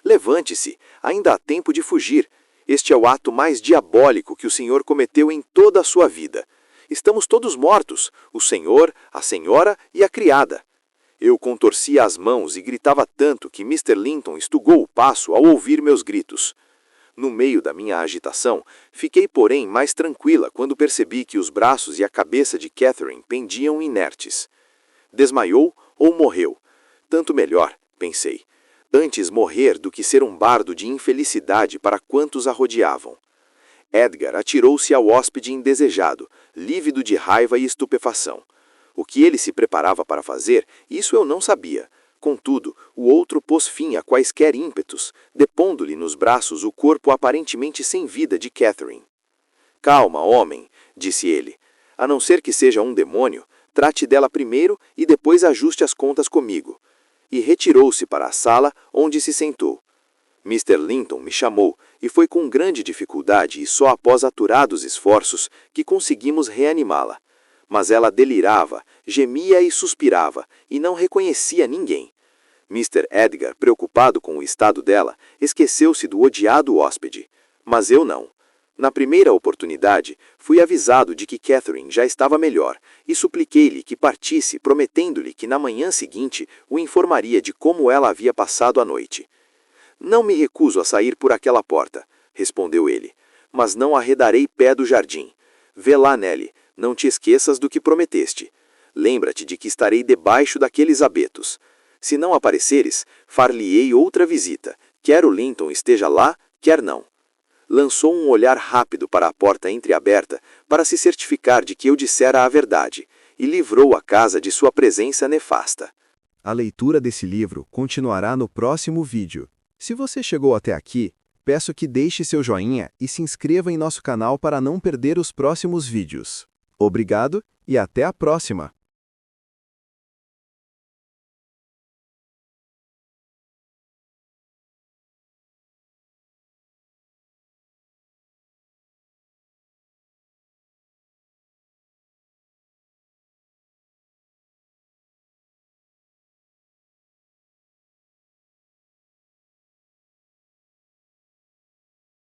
Levante-se, ainda há tempo de fugir. Este é o ato mais diabólico que o senhor cometeu em toda a sua vida. Estamos todos mortos, o senhor, a senhora e a criada. Eu contorcia as mãos e gritava tanto que Mr. Linton estugou o passo ao ouvir meus gritos. No meio da minha agitação, fiquei, porém, mais tranquila quando percebi que os braços e a cabeça de Catherine pendiam inertes. Desmaiou ou morreu? Tanto melhor, pensei. Antes morrer do que ser um bardo de infelicidade para quantos a rodeavam. Edgar atirou-se ao hóspede indesejado, lívido de raiva e estupefação. O que ele se preparava para fazer, isso eu não sabia. Contudo, o outro pôs fim a quaisquer ímpetos, depondo-lhe nos braços o corpo aparentemente sem vida de Catherine. Calma, homem, disse ele. A não ser que seja um demônio, trate dela primeiro e depois ajuste as contas comigo. E retirou-se para a sala, onde se sentou. Mr. Linton me chamou, e foi com grande dificuldade e só após aturados esforços que conseguimos reanimá-la. Mas ela delirava, gemia e suspirava, e não reconhecia ninguém. Mr. Edgar, preocupado com o estado dela, esqueceu-se do odiado hóspede. Mas eu não. Na primeira oportunidade, fui avisado de que Catherine já estava melhor e supliquei-lhe que partisse, prometendo-lhe que na manhã seguinte o informaria de como ela havia passado a noite. Não me recuso a sair por aquela porta, respondeu ele, mas não arredarei pé do jardim. Vê lá, Nelly, não te esqueças do que prometeste. Lembra-te de que estarei debaixo daqueles abetos. Se não apareceres, far-lhe-ei outra visita, quer o Linton esteja lá, quer não. Lançou um olhar rápido para a porta entreaberta para se certificar de que eu dissera a verdade, e livrou a casa de sua presença nefasta. A leitura desse livro continuará no próximo vídeo. Se você chegou até aqui, peço que deixe seu joinha e se inscreva em nosso canal para não perder os próximos vídeos. Obrigado e até a próxima!